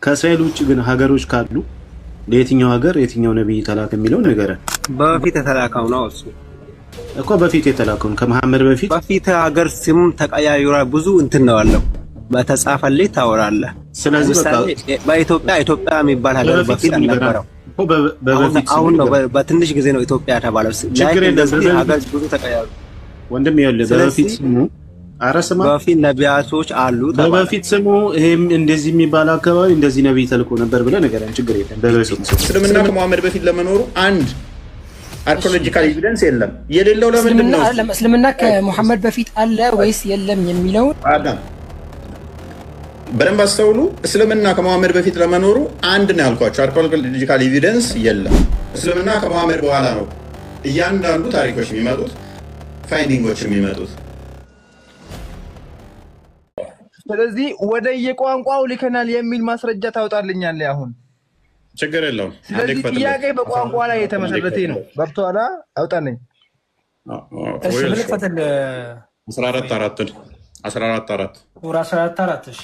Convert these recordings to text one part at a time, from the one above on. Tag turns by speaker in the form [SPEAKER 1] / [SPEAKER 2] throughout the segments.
[SPEAKER 1] ከእስራኤል ውጭ ግን ሀገሮች ካሉ ለየትኛው ሀገር የትኛው ነብይ ተላከ የሚለው ነገር
[SPEAKER 2] በፊት የተላከው ነው እሱ
[SPEAKER 1] እኮ በፊት የተላከው ከመሐመድ በፊት
[SPEAKER 2] ሀገር ስም ተቀያይሯ ብዙ እንትን ነው አለው በተጻፈልኝ ታወራለህ። ስለዚህ በኢትዮጵያ የሚባል ሀገር በፊት አልነበረም። አሁን ነው በትንሽ ጊዜ ነው ኢትዮጵያ ተባለው። ችግር የለም ሀገር ብዙ ተቀያይሩ ወንድም ይኸውልህ በፊት ስሙ አረስማ በፊት ነቢያቶች አሉ ተባለ። በፊት ስሙ ይሄም እንደዚህ የሚባል አካባቢ እንደዚህ ነብይ ተልኮ ነበር ብለህ ነገር ችግር የለም። በፊት
[SPEAKER 3] እስልምና ከመሐመድ በፊት ለመኖሩ አንድ አርኪኦሎጂካል ኤቪደንስ የለም። የሌለው ለምንድን ነው?
[SPEAKER 4] እስልምና ከመሐመድ በፊት አለ ወይስ የለም የሚለው
[SPEAKER 3] አዳም በደንብ አስተውሉ። እስልምና ከመሐመድ በፊት ለመኖሩ አንድ ነው ያልኳቸው አርኪኦሎጂካል ኤቪደንስ የለም። እስልምና ከመሐመድ በኋላ ነው እያንዳንዱ ታሪኮች የሚመጡት ፋይንዲንጎች የሚመጡት።
[SPEAKER 5] ስለዚህ ወደ የቋንቋው ልከናል የሚል ማስረጃ ታውጣልኛለህ አሁን?
[SPEAKER 3] ችግር የለውም።
[SPEAKER 5] ስለዚህ ጥያቄ በቋንቋ ላይ የተመሰረተ ነው። ገብቶሃል? አውጣልኝ።
[SPEAKER 4] እሺ ምን ፈተል
[SPEAKER 3] 14
[SPEAKER 4] 14 እሺ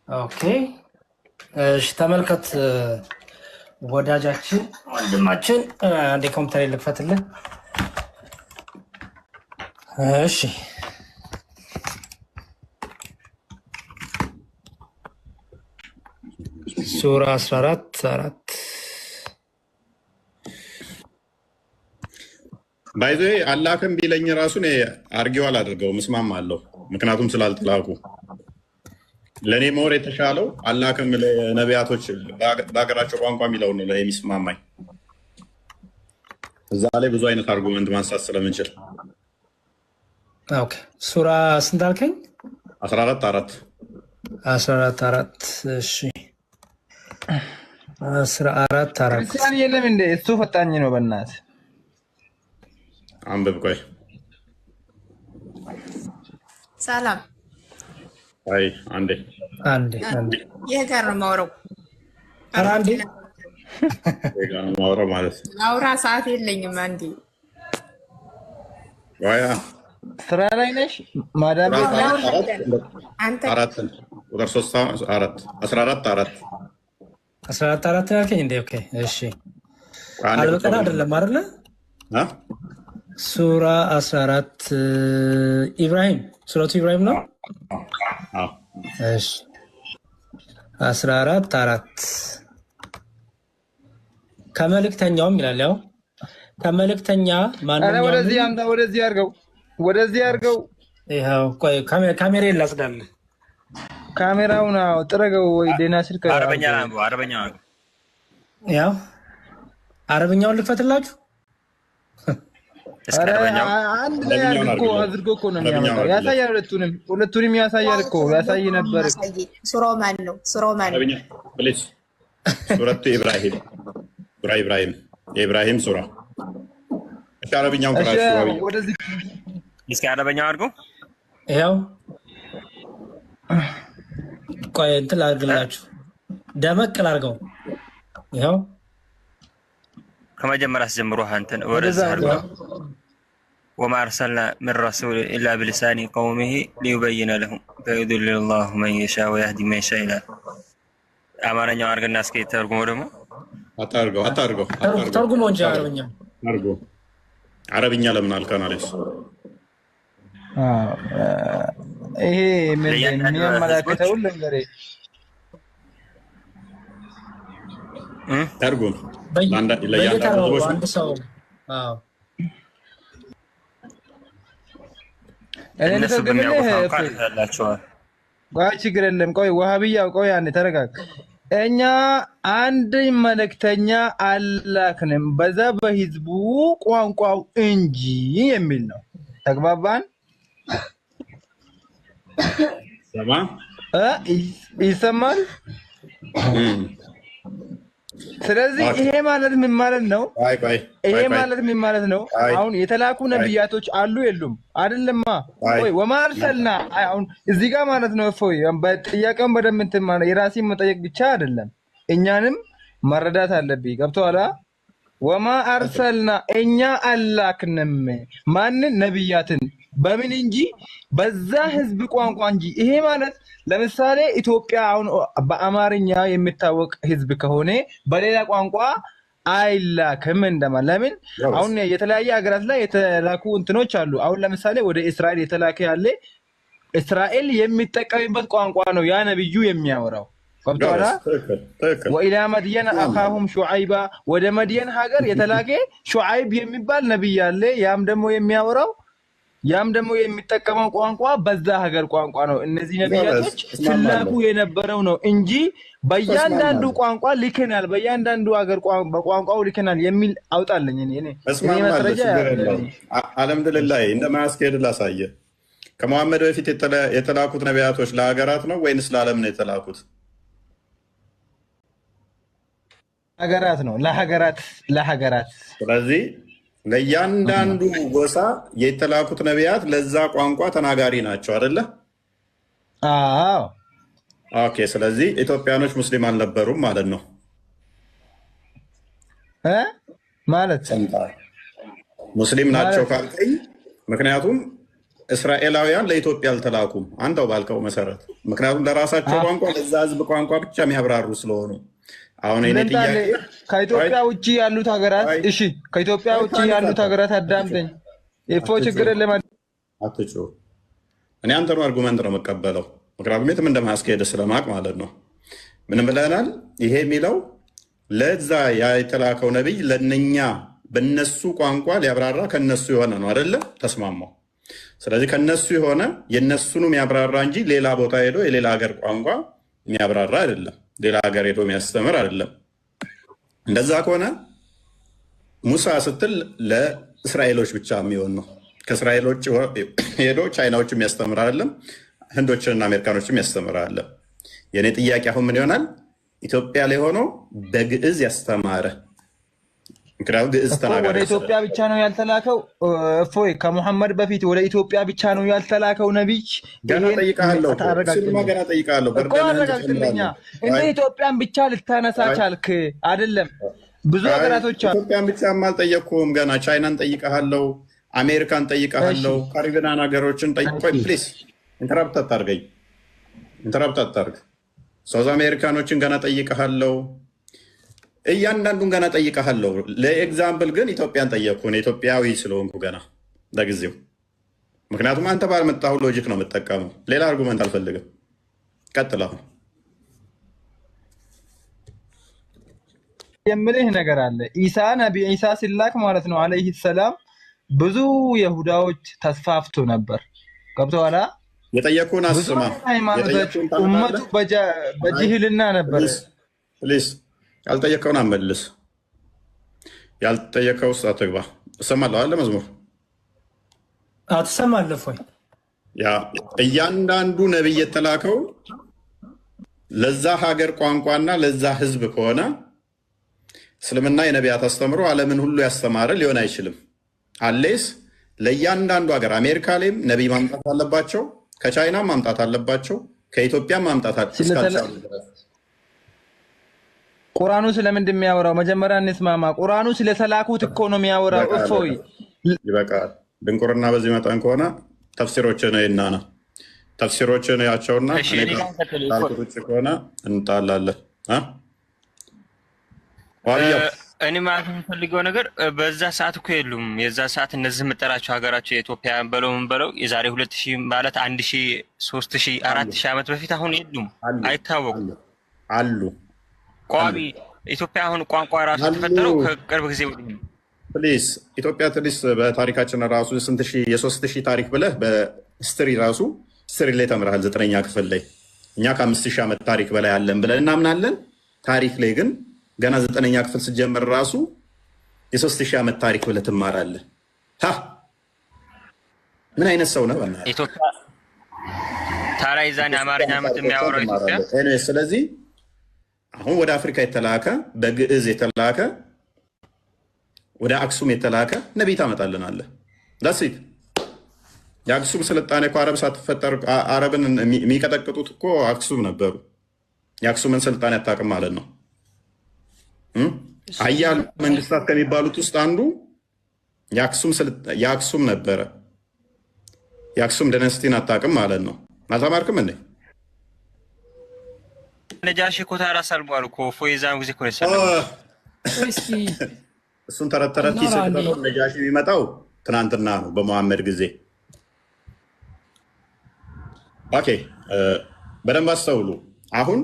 [SPEAKER 4] ኦኬ እሺ ተመልከት ወዳጃችን ወንድማችን አንዴ ኮምፒውተር ልክፈትልህ። እሺ ሱራ 14
[SPEAKER 3] ባይዞ አላህም ቢለኝ ራሱን አርጊው አላደርገው ምስማማ አለው። ምክንያቱም ስላልተላኩ ለኔ ሞር የተሻለው አላህም ለነቢያቶች በአገራቸው ቋንቋ የሚለው ነው ለሚስማማኝ። እዛ ላይ ብዙ አይነት አርጉመንት ማንሳት ስለምንችል
[SPEAKER 4] ኦኬ ሱራ ስንት አልከኝ?
[SPEAKER 3] 14
[SPEAKER 4] እሺ 14
[SPEAKER 5] ክርስቲያን የለም እንዴ? እሱ ፈጣኝ ነው በእናትህ
[SPEAKER 3] አንብብ። ቆይ
[SPEAKER 6] ሰላም
[SPEAKER 3] አይ አንዴ
[SPEAKER 6] ይሄ ጋር ነው የማወራው።
[SPEAKER 4] አንዴ
[SPEAKER 3] ጋር ነው የማወራው ማለት
[SPEAKER 6] አውራ ሰዓት የለኝም። አንዴ
[SPEAKER 3] ዋያ
[SPEAKER 5] ስራ ላይ ነሽ ማዳም?
[SPEAKER 6] አንተ
[SPEAKER 3] 4 ቁጥር 3 14
[SPEAKER 4] ያልከኝ እንዴ? ኦኬ እሺ አልበቀና አይደለም አይደለ? ሱራ 14 ኢብራሂም ሱረቱ ኢብራሂም ነው። እሺ 14 ከመልእክተኛውም ይላል። ያው ከመልእክተኛ ማንኛውም
[SPEAKER 5] ወደዚህ አድርገው
[SPEAKER 4] ይኸው ቆይ ካሜራ ላጽዳልህ።
[SPEAKER 5] ካሜራውን ጥረገው ወይ ደህና ስልክ
[SPEAKER 2] አረበኛ
[SPEAKER 4] ያው አረበኛውን ልክፈትላችሁ።
[SPEAKER 5] አንድ ላይ አድርጎ እኮ ነው የሚያመጣው። ያሳያል፣ ሁለቱንም ያሳያል እኮ ያሳይ ነበር።
[SPEAKER 6] ሱራው ማን ነው?
[SPEAKER 3] ፕሊዝ ሱረቱ ኢብራሂም የኢብራሂም ሱራ። እሺ አረብኛውን ቅራሽ
[SPEAKER 5] ወደዚህ
[SPEAKER 2] እስኪ አረበኛው አድርገው።
[SPEAKER 4] ይኸው ቆይ እንትን ላድርግላችሁ፣ ደመቅ ላድርገው። ይኸው
[SPEAKER 2] ከመጀመሪያ አስጀምሮ አንተን ወደዛ አድርገው። ወማ አርሰልና ምን ረሱል ኢላ ብሊሳኒ ቀውሚሂ ሊዩበይነ ለሁም ፈዩድሊሉ ላሁ መን የሻእ ወየህዲ መን የሻእ ይላል። አማርኛው አድርገና እስኪ ተርጉሞ ደግሞ
[SPEAKER 3] አታርገው
[SPEAKER 4] ተርጉሞ እንጂ
[SPEAKER 3] አረብኛ ለምን አልከን አለሽ?
[SPEAKER 5] ይሄ ምን የሚያመላክተው ለንገሬ
[SPEAKER 3] ተርጉም
[SPEAKER 4] አንድ ሰው
[SPEAKER 5] ችግር የለም። ቆይ ወሃቢያው ቆይ አንዴ ተረጋጋ። እኛ አንድ መልእክተኛ አላክንም በዛ በህዝቡ ቋንቋው እንጂ የሚል ነው። ተግባባን? ይሰማል? ስለዚህ ይሄ ማለት ምን ማለት ነው? ምን ማለት ነው? አሁን የተላኩ ነብያቶች አሉ የሉም? አይደለማ ወይ ወማ አርሰልና አሁን እዚህ ጋር ማለት ነው። እፎይ በጥያቄውን በደንብ እንትን ማለት የራሴን መጠየቅ ብቻ አይደለም፣ እኛንም መረዳት አለብኝ። ገብቶሃል? ወማ አርሰልና እኛ አላክንም ማንን? ነብያትን በምን እንጂ በዛ ህዝብ ቋንቋ እንጂ። ይሄ ማለት ለምሳሌ ኢትዮጵያ አሁን በአማርኛ የሚታወቅ ህዝብ ከሆነ በሌላ ቋንቋ አይላክም እንደማ ለምን አሁን የተለያየ ሀገራት ላይ የተላኩ እንትኖች አሉ። አሁን ለምሳሌ ወደ እስራኤል የተላከ ያለ እስራኤል የሚጠቀምበት ቋንቋ ነው ያ ነብዩ የሚያወራው። ቆጥቷላ ወኢላ መድየን አኻሁም ሹዓይባ ወደ መድየን ሀገር የተላከ ሹዓይብ የሚባል ነብይ አለ። ያም ደግሞ የሚያወራው ያም ደግሞ የሚጠቀመው ቋንቋ በዛ ሀገር ቋንቋ ነው። እነዚህ ነብያቶች ሲላኩ የነበረው ነው እንጂ በእያንዳንዱ ቋንቋ ልከናል፣ በእያንዳንዱ ሀገር በቋንቋው ልከናል የሚል አውጣልኝ። እኔ መረጃ
[SPEAKER 3] አልሐምዱሊላህ እንደማያስኬድ ላሳየ። ከመሐመድ በፊት የተላኩት ነቢያቶች ለሀገራት ነው ወይንስ ለዓለም ነው የተላኩት?
[SPEAKER 5] ሀገራት ነው፣ ለሀገራት።
[SPEAKER 3] ስለዚህ ለእያንዳንዱ ጎሳ የተላኩት ነቢያት ለዛ ቋንቋ ተናጋሪ ናቸው አይደለ?
[SPEAKER 5] አዎ።
[SPEAKER 3] ኦኬ። ስለዚህ ኢትዮጵያኖች ሙስሊም አልነበሩም ማለት ነው
[SPEAKER 5] ማለት
[SPEAKER 3] ሙስሊም ናቸው ካልከኝ፣ ምክንያቱም እስራኤላውያን ለኢትዮጵያ አልተላኩም አንተው ባልከው መሰረት። ምክንያቱም ለራሳቸው ቋንቋ ለዛ ህዝብ ቋንቋ ብቻ የሚያብራሩ ስለሆኑ። አሁን እኔ ጥያቄ
[SPEAKER 5] ከኢትዮጵያ ውጪ ያሉት ሀገራት እሺ፣ ከኢትዮጵያ ውጪ ያሉት ሀገራት አዳምጠኝ። እፎ ችግር የለም
[SPEAKER 3] አትጩ። እኔ አንተን አርጉመንት ነው የምቀበለው፣ ምክንያቱም የትም እንደማያስኬድ ስለማቅ ማለት ነው። ምን ብለናል? ይሄ የሚለው ለዛ የተላከው ነብይ ለነኛ በነሱ ቋንቋ ሊያብራራ ከነሱ የሆነ ነው አይደለ? ተስማማው። ስለዚህ ከነሱ የሆነ የነሱኑ የሚያብራራ እንጂ ሌላ ቦታ ሄዶ የሌላ ሀገር ቋንቋ የሚያብራራ አይደለም። ሌላ ሀገር ሄዶ የሚያስተምር አይደለም። እንደዛ ከሆነ ሙሳ ስትል ለእስራኤሎች ብቻ የሚሆን ነው። ከእስራኤሎች ሄዶ ቻይናዎች የሚያስተምር አይደለም። ህንዶችንና አሜሪካኖች የሚያስተምር አይደለም። የእኔ ጥያቄ አሁን ምን ይሆናል? ኢትዮጵያ ላይ ሆኖ በግዕዝ ያስተማረ፣ ምክንያቱም ግዕዝ ተናጋሪ
[SPEAKER 5] ወደ ኢትዮጵያ ብቻ ነው ያልተላከው። እፎይ ከሙሐመድ በፊት ወደ ኢትዮጵያ ብቻ ነው ያልተላከው ነብይ።
[SPEAKER 3] ገና ጠይቃለሁ
[SPEAKER 5] እኮ አረጋግጥልኛ። እንደ ኢትዮጵያን ብቻ ልታነሳ ቻልክ አይደለም? ብዙ ሀገራቶች አሉ።
[SPEAKER 3] ኢትዮጵያን ብቻ አልጠየቅኩም። ገና ቻይናን ጠይቃለሁ፣ አሜሪካን ጠይቃለሁ፣ ካሪቢያን ሀገሮችን ጠይቆይ። ፕሊዝ ኢንተራፕት አታርግ። ሳውዝ አሜሪካኖችን ገና ጠይቃለሁ፣ እያንዳንዱን ገና ጠይቃለሁ። ለኤግዛምፕል ግን ኢትዮጵያን ጠየቅኩ፣ ኢትዮጵያዊ ስለሆንኩ ገና ለጊዜው። ምክንያቱም አንተ ባልመጣሁ ሎጂክ ነው የምጠቀመው፣ ሌላ አርጉመንት አልፈልግም። ቀጥል። አሁን
[SPEAKER 5] የምልህ ነገር አለ። ነቢ ኢሳ ሲላክ ማለት ነው አለይሂ ሰላም ብዙ ይሁዳዎች ተስፋፍቶ ነበር። ገብቶሃል?
[SPEAKER 3] የጠየቁን አስማ
[SPEAKER 5] ኡመቱ በጅህልና ነበር።
[SPEAKER 3] ፕሊዝ ያልጠየቀውን አመልስ። ያልጠየቀው ውስጥ አትግባ። እሰማለሁ አለ መዝሙር
[SPEAKER 4] አትሰማለህ ወይ?
[SPEAKER 3] ያ እያንዳንዱ ነብይ የተላከው ለዛ ሀገር ቋንቋና ለዛ ህዝብ ከሆነ እስልምና የነቢያት አስተምሮ ዓለምን ሁሉ ያስተማረ ሊሆን አይችልም። አሌስ ለእያንዳንዱ ሀገር አሜሪካ ላይም ነቢይ ማምጣት አለባቸው፣ ከቻይና ማምጣት አለባቸው፣ ከኢትዮጵያ ማምጣት እስካልቻሉ ድረስ።
[SPEAKER 5] ቁርአኑ ስለምንድን የሚያወራው? መጀመሪያ እንስማማ። ቁርአኑ ስለተላኩት እኮ ነው የሚያወራው። እፎይ
[SPEAKER 3] ይበቃል። ድንቁርና በዚህ መጠን ከሆነ ተፍሲሮችን ይናና ተፍሲሮችን ያቸውና ውጭ ከሆነ እንጣላለን።
[SPEAKER 7] እኔ ማለት የምፈልገው ነገር በዛ ሰዓት እኮ የሉም። የዛ ሰዓት እነዚህ የምጠራቸው ሀገራቸው የኢትዮጵያ በለው ምን በለው የዛሬ 2000 ማለት 1000 3000 4000 ዓመት በፊት አሁን የሉም፣ አይታወቁም
[SPEAKER 3] አሉ።
[SPEAKER 7] ቋሚ ኢትዮጵያ አሁን ቋንቋ ራሱ የተፈጠረው ከቅርብ ጊዜ ወዲህ ነው።
[SPEAKER 3] ፕሊዝ ኢትዮጵያ ትንሽ በታሪካችን ራሱ ስንት ሺህ የ3000 ታሪክ ብለህ በሂስትሪ ራሱ ሂስትሪ ላይ ተምረሃል 9ኛ ክፍል ላይ። እኛ ከ5000 ዓመት ታሪክ በላይ አለን ብለን እናምናለን። ታሪክ ላይ ግን ገና 9ኛ ክፍል ስትጀምር ራሱ የ3000 ዓመት ታሪክ ብለህ ትማራለህ። ምን አይነት ሰው ነው?
[SPEAKER 7] ኢትዮጵያ ታራይዛን አማርኛ የሚያወራው ኢትዮጵያ።
[SPEAKER 3] ስለዚህ አሁን ወደ አፍሪካ የተላከ በግዕዝ የተላከ ወደ አክሱም የተላከ ነቢይ ታመጣልናለህ። ዳሲት የአክሱም ስልጣኔ እኮ አረብ ሳትፈጠር አረብን የሚቀጠቅጡት እኮ አክሱም ነበሩ። የአክሱምን ስልጣኔ አታውቅም ማለት ነው። ሀያል መንግስታት ከሚባሉት ውስጥ አንዱ የአክሱም ነበረ። የአክሱም ደነስቲን አታውቅም ማለት ነው። አልተማርክም እንዴ?
[SPEAKER 7] ነጃሺ እኮ ታራ ሰልሟል እኮ ፎይዛን ጊዜ እኮ ነው።
[SPEAKER 8] እስኪ
[SPEAKER 3] እሱን ተረት ይሰጥተው ነጃሺ የሚመጣው ትናንትና ነው በመሐመድ ጊዜ። ኦኬ በደንብ አስተውሉ። አሁን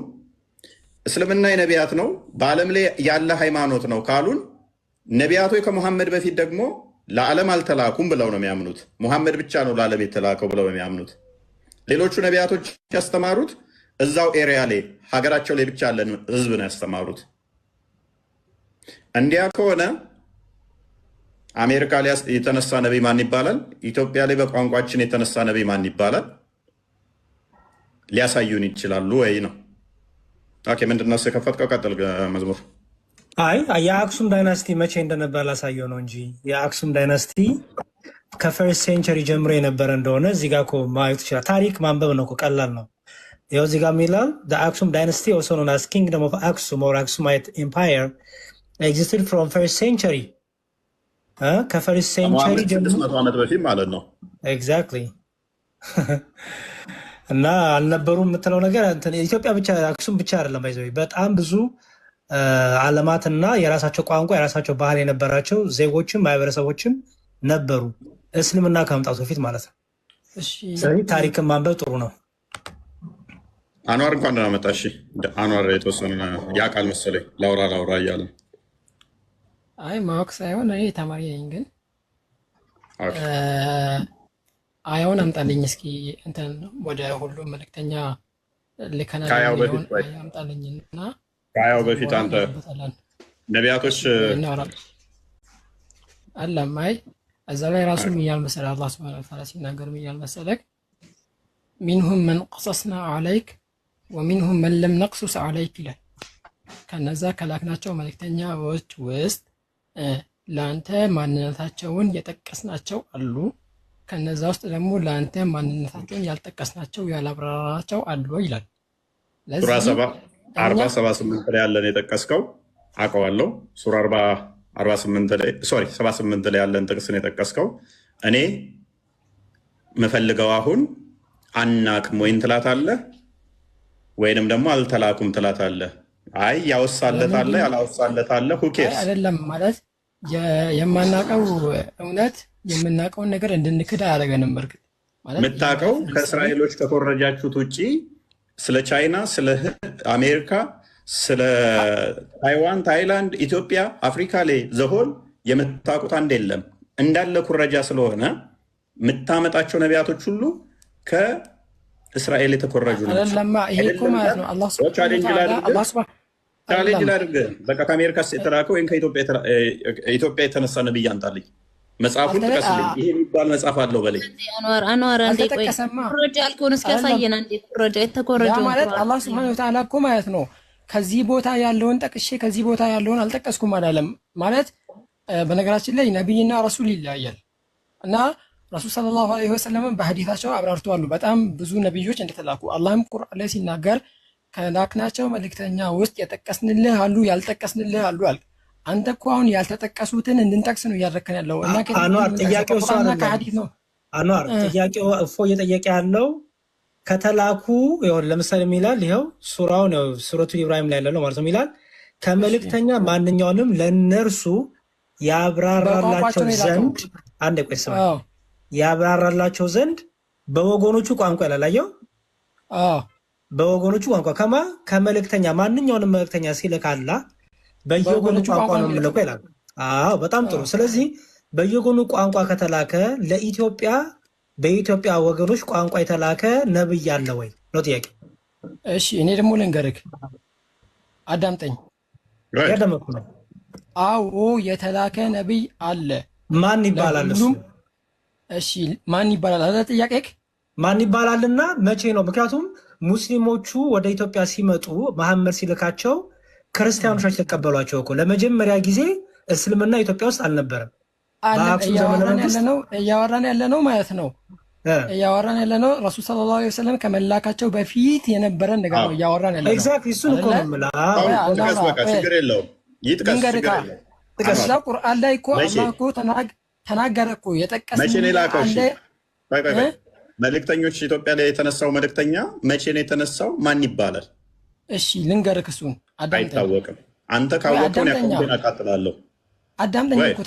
[SPEAKER 3] እስልምና የነቢያት ነው በዓለም ላይ ያለ ሃይማኖት ነው ካሉን ነቢያቶች ከመሐመድ በፊት ደግሞ ለዓለም አልተላኩም ብለው ነው የሚያምኑት። መሐመድ ብቻ ነው ለዓለም የተላከው ብለው ነው የሚያምኑት። ሌሎቹ ነቢያቶች ያስተማሩት እዛው ኤሪያ ላይ ሀገራቸው ላይ ብቻ ያለን ህዝብ ነው ያስተማሩት። እንዲያ ከሆነ አሜሪካ ላይ የተነሳ ነቢይ ማን ይባላል? ኢትዮጵያ ላይ በቋንቋችን የተነሳ ነቢይ ማን ይባላል? ሊያሳዩን ይችላሉ ወይ ነው? ኦኬ ምንድነው የከፈትከው? ቀጥል መዝሙር።
[SPEAKER 4] አይ የአክሱም ዳይናስቲ መቼ እንደነበር ላሳየው ነው እንጂ የአክሱም ዳይናስቲ ከፈርስት ሴንቸሪ ጀምሮ የነበረ እንደሆነ እዚህ ጋር እኮ ማየት ይችላል። ታሪክ ማንበብ ነው እኮ ቀላል ነው። ይኸው እዚህ ጋር የሚላል the Aksum dynasty also known as kingdom of Aksum or Aksumite empire existed from first century ከፈርስት ሴንቸሪ ጀምሮ
[SPEAKER 3] 600 ዓመት በፊት ማለት ነው።
[SPEAKER 4] ኤግዛክትሊ እና አልነበሩም የምትለው ነገር ኢትዮጵያ ብቻ አክሱም ብቻ አይደለም። ባይዘው በጣም ብዙ ዓለማትና የራሳቸው ቋንቋ የራሳቸው ባህል የነበራቸው ዜጎችም ማህበረሰቦችም ነበሩ እስልምና ከመምጣቱ በፊት ማለት ነው። ስለዚህ ታሪክን ማንበብ ጥሩ ነው።
[SPEAKER 3] አንዋር እንኳን ደህና መጣሽ። አንዋር የተወሰነ ያውቃል መሰለኝ ላውራ እያለ
[SPEAKER 8] አይ ማወቅ ሳይሆን እኔ ተማሪ ነኝ። ግን አያውን አምጣልኝ እስኪ እንትን ወደ ሁሉም መልእክተኛ ልከናል አምጣልኝና
[SPEAKER 3] ከአያው በፊት አንተ ነቢያቶች
[SPEAKER 8] አለም አይ እዛ ላይ ራሱ የሚያል መሰለህ አላህ ሱብሓነሁ ወተዓላ ሲናገር የሚያል መሰለህ ሚንሁም መን ቀሰስና ዐለይክ ወሚንሁም መን ለም ነቅሱስ ዐለይክ ይላል። ከነዛ ከላክናቸው መልእክተኛዎች ውስጥ ለአንተ ማንነታቸውን የጠቀስናቸው አሉ፣ ከነዛ ውስጥ ደግሞ ለአንተ ማንነታቸውን ያልጠቀስናቸው ያላብራራናቸው አሉ ይላል።
[SPEAKER 3] ሱራ 78 ላይ ያለን የጠቀስከው አውቀዋለሁ። ሱራ 78 ላይ ያለን ጥቅስን የጠቀስከው እኔ የምፈልገው አሁን አናቅም ወይም ትላታለህ ወይንም ደግሞ አልተላኩም ትላታለህ። አይ ያወሳለታለ ያላወሳለታለ ሁኬርስ
[SPEAKER 8] አይደለም ማለት የማናቀው እውነት የምናቀውን ነገር እንድንክድ አያደርገንም። በርግጥ ማለት
[SPEAKER 3] የምታውቀው ከእስራኤሎች ከኮረጃችሁት ውጪ ስለ ቻይና፣ ስለ አሜሪካ፣ ስለ ታይዋን፣ ታይላንድ፣ ኢትዮጵያ፣ አፍሪካ ላይ ዘሆል የምታውቁት አንድ የለም። እንዳለ ኩረጃ ስለሆነ የምታመጣቸው ነቢያቶች ሁሉ ከእስራኤል የተኮረጁ ናቸው።
[SPEAKER 8] ይሄ እኮ ማለት ነው አላህ
[SPEAKER 3] ቻሌንጅ ላድርግ። በቃ ከአሜሪካ የተላከ ወይም ከኢትዮጵያ የተነሳ ነብይ አንጣልኝ፣ መጽሐፉን ጥቀስልኝ። ይሄ የሚባል መጽሐፍ አለው በለኝ።
[SPEAKER 9] አንዋር አንዴ ቆይ፣ ኩረጃ ያልከውን እስኪ ያሳየን አንዴ። ኩረጃ የተኮረጀው
[SPEAKER 8] ማለት አላህ ሱብሓነሁ ወተዓላ እኮ ማለት ነው ከዚህ ቦታ ያለውን ጠቅሼ ከዚህ ቦታ ያለውን አልጠቀስኩም አይደለም ማለት። በነገራችን ላይ ነብይና ረሱል ይለያያል እና ረሱል ሰለላሁ ዐለይሂ ወሰለም በሐዲታቸው አብራርተዋል በጣም ብዙ ነብዮች እንደተላኩ። አላህም ቁርአን ላይ ሲናገር ከላክናቸው መልእክተኛ ውስጥ የጠቀስንልህ አሉ ያልጠቀስንልህ አሉ አለ። አንተ እኮ አሁን ያልተጠቀሱትን እንድንጠቅስ ነው እያደረከን ያለው እና
[SPEAKER 4] አንዋር ጥያቄው ነው። አንዋር ጥያቄው እፎ እየጠየቀ ያለው ከተላኩ ለምሳሌ የሚላል ይኸው ሱራውን ሱረቱ ኢብራሂም ላይ ያለው ማለት ነው የሚላል ከመልእክተኛ ማንኛውንም ለነርሱ ያብራራላቸው ዘንድ አንድ ቆይ ስማ ያብራራላቸው ዘንድ በወገኖቹ ቋንቋ ያላላየው በወገኖቹ ቋንቋ ከመልእክተኛ ማንኛውንም መልእክተኛ ሲልካላ በየወገኖቹ ቋንቋ ነው የሚልከው ይላል። አዎ በጣም ጥሩ። ስለዚህ በየወገኑ ቋንቋ ከተላከ ለኢትዮጵያ በኢትዮጵያ ወገኖች ቋንቋ የተላከ ነብይ አለ ወይ ነው ጥያቄ።
[SPEAKER 8] እሺ እኔ ደግሞ ልንገርህ፣ አዳምጠኝ።
[SPEAKER 4] ያደመኩ ነው።
[SPEAKER 8] አዎ የተላከ ነብይ አለ።
[SPEAKER 4] ማን ይባላል እሱ?
[SPEAKER 8] እሺ ማን ይባላል አለ ጥያቄክ።
[SPEAKER 4] ማን ይባላልና መቼ ነው? ምክንያቱም ሙስሊሞቹ ወደ ኢትዮጵያ ሲመጡ መሐመድ ሲልካቸው ክርስቲያኖች ተቀበሏቸው እኮ። ለመጀመሪያ ጊዜ እስልምና ኢትዮጵያ ውስጥ አልነበረም።
[SPEAKER 8] እያወራን ያለ ነው ማለት ነው። እያወራን ያለ ነው ረሱል ሰለላሁ ዐለይሂ ወሰለም ከመላካቸው በፊት የነበረን ነገር ነው እያወራን ያለ ነው።
[SPEAKER 4] ኤግዛክትሊ እሱን እኮ ነው የምልህ።
[SPEAKER 3] ችግር የለውም ይጥቀስ።
[SPEAKER 8] ከዛ ቁርአን ላይ እኮ አላህ እኮ ተናገረ እኮ የጠቀሰው
[SPEAKER 3] መቼ ነው የላከው? መልእክተኞች ኢትዮጵያ ላይ የተነሳው መልእክተኛ መቼ ነው የተነሳው? ማን ይባላል?
[SPEAKER 8] እሺ ልንገርህ፣ እሱን
[SPEAKER 3] አይታወቅም። አንተ ካወቀውን ያከውን አቃጥላለሁ።
[SPEAKER 8] አዳምጠኝ እኮ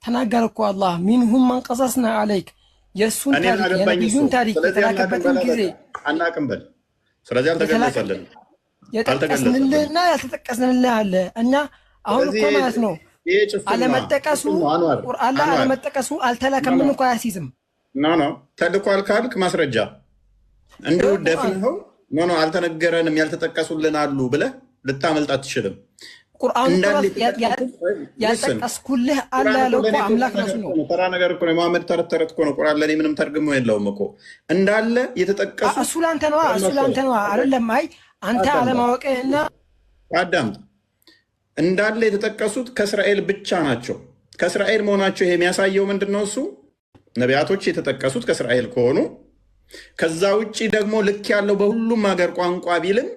[SPEAKER 8] ተናገረ እኮ አላህ ሚንሁም መን ቀሰስና አለይክ የእሱን ታሪክ የነቢዩን ታሪክ የተላከበትን ጊዜ
[SPEAKER 3] አናቅም በል። ስለዚህ አልተገለጸልንም።
[SPEAKER 8] የጠቀስንልህና ያልተጠቀስንልህ አለ እና አሁን እኮ ማለት ነው አለመጠቀሱ ቁርአን ላይ አለመጠቀሱ አልተላከምን እኮ አያሲዝም።
[SPEAKER 3] ኖ ተልኳል ካልክ ማስረጃ እንዲሁ ደፍነው ኖ አልተነገረንም ያልተጠቀሱልን አሉ ብለህ ልታመልጥ አትችልም።
[SPEAKER 8] ቁርአን ያልጠቀስኩልህ አለ ያለው እኮ አምላክ ራሱ ነው።
[SPEAKER 3] ተራ ነገር እኮ ነው። መሐመድ ተረት እኮ ነው። ቁርአን ለኔ ምንም ተርጉሞ የለውም እኮ እንዳለ የተጠቀሱ
[SPEAKER 8] እሱ ላንተ ነው አይደለም። አይ አንተ አለማወቅህና
[SPEAKER 3] አዳምጥ። እንዳለ የተጠቀሱት ከእስራኤል ብቻ ናቸው። ከእስራኤል መሆናቸው ይሄ የሚያሳየው ምንድነው? እሱ ነቢያቶች የተጠቀሱት ከእስራኤል ከሆኑ ከዛ ውጭ ደግሞ ልክ ያለው በሁሉም ሀገር ቋንቋ ቢልም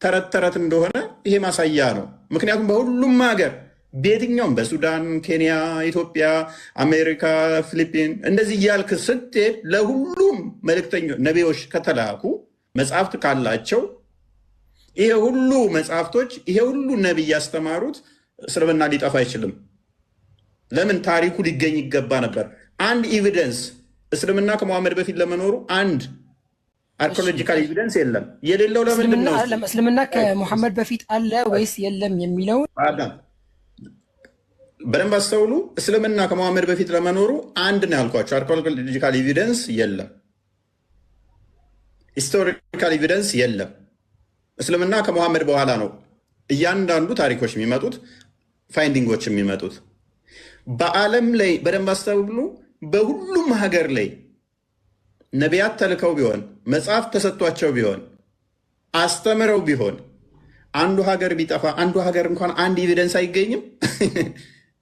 [SPEAKER 3] ተረት እንደሆነ ይሄ ማሳያ ነው። ምክንያቱም በሁሉም ሀገር በየትኛውም በሱዳን፣ ኬንያ፣ ኢትዮጵያ፣ አሜሪካ፣ ፊሊፒን እንደዚህ እያልክ ስትሄድ ለሁሉም መልእክተኞች ነቢዮች ከተላኩ መጽሐፍት ካላቸው ይሄ ሁሉ መጽሐፍቶች ይሄ ሁሉ ነቢይ ያስተማሩት እስልምና ሊጠፋ አይችልም። ለምን? ታሪኩ ሊገኝ ይገባ ነበር። አንድ ኤቪደንስ እስልምና ከመሐመድ በፊት ለመኖሩ አንድ አርኪኦሎጂካል ኤቪደንስ የለም። የሌለው ለምንድን ነው?
[SPEAKER 8] እስልምና ከሙሐመድ በፊት አለ ወይስ የለም የሚለውን
[SPEAKER 3] በደንብ አስተውሉ። እስልምና ከመሐመድ በፊት ለመኖሩ አንድ ነው ያልኳቸው። አርኪኦሎጂካል ኤቪደንስ የለም። ሂስቶሪካል ኤቪደንስ የለም። እስልምና ከመሐመድ በኋላ ነው እያንዳንዱ ታሪኮች የሚመጡት፣ ፋይንዲንጎች የሚመጡት። በዓለም ላይ በደንብ አስተውሉ። በሁሉም ሀገር ላይ ነቢያት ተልከው ቢሆን መጽሐፍ ተሰጥቷቸው ቢሆን አስተምረው ቢሆን አንዱ ሀገር ቢጠፋ አንዱ ሀገር እንኳን አንድ ኤቪደንስ አይገኝም።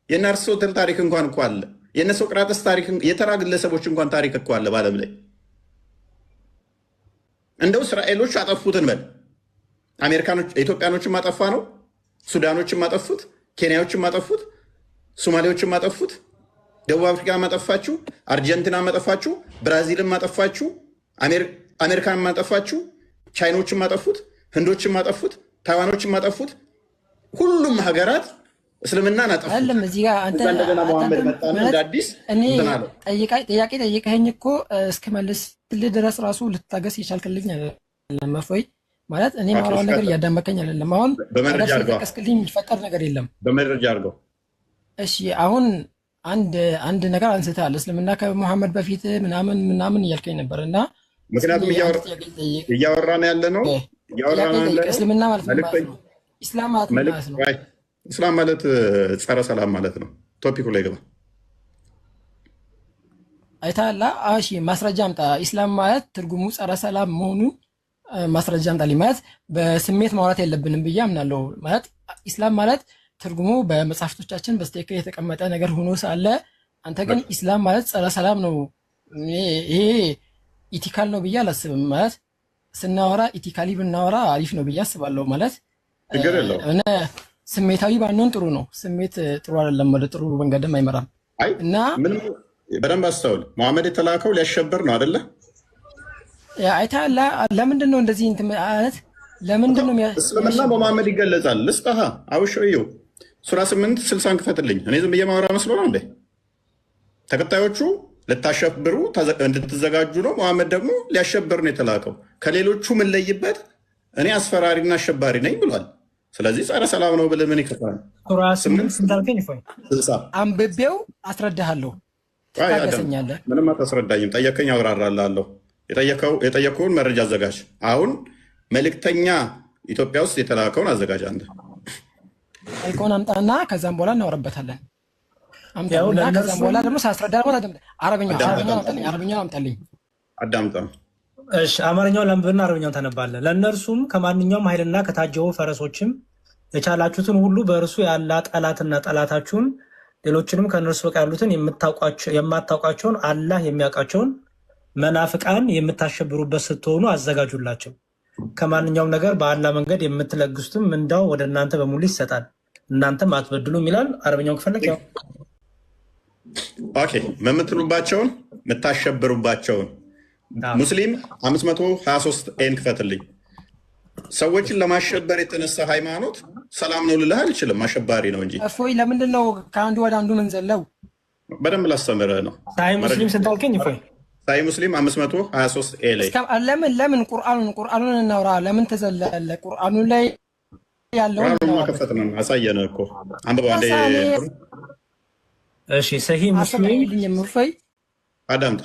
[SPEAKER 3] የእነ አርስቶትል ታሪክ እንኳን እኮ አለ። የእነ ሶቅራጥስ ታሪክ፣ የተራ ግለሰቦች እንኳን ታሪክ እኮ አለ በዓለም ላይ። እንደው እስራኤሎች አጠፉትን በል አሜሪካኖች ኢትዮጵያኖችን ማጠፋ ነው። ሱዳኖችን ማጠፉት፣ ኬንያዎችን ማጠፉት፣ ሶማሌዎችን ማጠፉት፣ ደቡብ አፍሪካ ማጠፋችሁ፣ አርጀንቲና ማጠፋችሁ፣ ብራዚልን ማጠፋችሁ፣ አሜሪካን ማጠፋችሁ፣ ቻይኖችን ማጠፉት፣ ህንዶችን ማጠፉት፣ ታይዋኖችን ማጠፉት። ሁሉም ሀገራት እስልምናን አጠፉት። እንደገና መሐመድ መጣና እንደ አዲስ
[SPEAKER 8] ጥያቄ ጠይቀኸኝ እኮ እስክመልስልህ ድረስ ራሱ ልትታገስ የቻልክልኝ ለመፎይ ማለት እኔ ማውራውን ነገር እያዳመቀኝ አይደለም። አሁን
[SPEAKER 3] በመረጃ አድርገው
[SPEAKER 8] ቀስክልኝ የሚፈጠር ነገር የለም።
[SPEAKER 3] በመረጃ አድርገው።
[SPEAKER 8] እሺ አሁን አንድ ነገር አንስተሃል። እስልምና ከሙሐመድ በፊት ምናምን እያልከኝ ነበር እና
[SPEAKER 3] ምክንያቱም እያወራን ያለ ነው
[SPEAKER 8] እስልምና ማለት ነው። ኢስላም ማለት ነው።
[SPEAKER 3] ኢስላም ማለት ጸረ ሰላም ማለት ነው። ቶፒኩ ላይ ገባ
[SPEAKER 8] አይታላ። እሺ ማስረጃ አምጣ። ኢስላም ማለት ትርጉሙ ጸረ ሰላም መሆኑን ማስረጃ አምጣልኝ። ማለት በስሜት ማውራት የለብንም ብዬ አምናለሁ። ማለት ኢስላም ማለት ትርጉሙ በመጽሐፍቶቻችን በስተክል የተቀመጠ ነገር ሆኖ ሳለ አንተ ግን ኢስላም ማለት ጸረ ሰላም ነው፣ ይሄ ኢቲካል ነው ብዬ አላስብም። ማለት ስናወራ ኢቲካሊ ብናወራ አሪፍ ነው ብዬ አስባለሁ። ማለት እነ ስሜታዊ ባንሆን ጥሩ ነው። ስሜት ጥሩ አይደለም፣ ወደ ጥሩ መንገድም አይመራም። እና
[SPEAKER 3] በደንብ አስተውል። መሐመድ የተላከው ሊያሸበር ነው አይደለ?
[SPEAKER 8] አይታላ። ለምንድን ነው እንደዚህ ማለት? ለምንድን ነው
[SPEAKER 3] እስልምና በመሐመድ ይገለጻል? ልስጠሃ አውሽዩ ሱራ 8:60 ክፈትልኝ። እኔ ዝም ብዬ ማውራ መስሎ ነው እንዴ? ተከታዮቹ ልታሸብሩ እንድትዘጋጁ ነው። መሐመድ ደግሞ ሊያሸብር ነው የተላከው። ከሌሎቹ የምንለይበት እኔ አስፈራሪና አሸባሪ ነኝ ብሏል። ስለዚህ ጸረ ሰላም ነው ብለህ ምን ይከፋል?
[SPEAKER 4] ሱራ 8:60
[SPEAKER 8] አንብቤው አስረዳሃለሁ። ታገሰኛለህ?
[SPEAKER 3] ምንም አታስረዳኝም። ጠየቀኝ፣ አብራራላለሁ። የጠየቀውን መረጃ አዘጋጅ። አሁን መልእክተኛ ኢትዮጵያ ውስጥ የተላከውን አዘጋጅ። አንተ
[SPEAKER 8] ጠይቆን አምጣና ከዛም በኋላ እናወራበታለን። አምጣና ከዛም በኋላ ደግሞ ሳስረዳ ደግሞ አረብኛ አምጣልኝ።
[SPEAKER 3] አዳምጣ።
[SPEAKER 4] እሺ አማርኛውን ለምብና አረብኛውን ተነባለ። ለእነርሱም ከማንኛውም ኃይልና ከታጀቡ ፈረሶችም የቻላችሁትን ሁሉ በእርሱ ያለ ጠላትና ጠላታችሁን ሌሎችንም ከእነርሱ በቃ ያሉትን የማታውቋቸውን አላህ የሚያውቃቸውን መናፍቃን የምታሸብሩበት ስትሆኑ አዘጋጁላቸው። ከማንኛውም ነገር በአላህ መንገድ የምትለግሱትም ምንዳው ወደ እናንተ በሙሉ ይሰጣል፣ እናንተም አትበድሉም ይላል። አረብኛውን ከፈለክ ያው
[SPEAKER 3] ኦኬ። የምትሉባቸውን የምታሸብሩባቸውን ሙስሊም 523 ኤን ክፈትልኝ። ሰዎችን ለማሸበር የተነሳ ሃይማኖት ሰላም ነው ልልህ አልችልም። አሸባሪ ነው እንጂ።
[SPEAKER 8] እፎይ ለምንድን ነው ከአንዱ ወደ አንዱ ምንዘለው?
[SPEAKER 3] በደንብ ላስተምርህ ነው።
[SPEAKER 4] ሳይ ሙስሊም ስንታልከኝ እፎይ
[SPEAKER 3] ሳይ ሙስሊም 523 ኤ ላይ
[SPEAKER 8] ለምን ቁርአኑን እናውራ። ለምን ተዘለለ? ቁርአኑ ላይ ያለውን
[SPEAKER 3] ማከፈት ነው። አሳየነህ እኮ አንብበው አንዴ።
[SPEAKER 4] እሺ ሰሂህ ሙስሊም
[SPEAKER 8] እፎይ
[SPEAKER 3] አዳምጥ።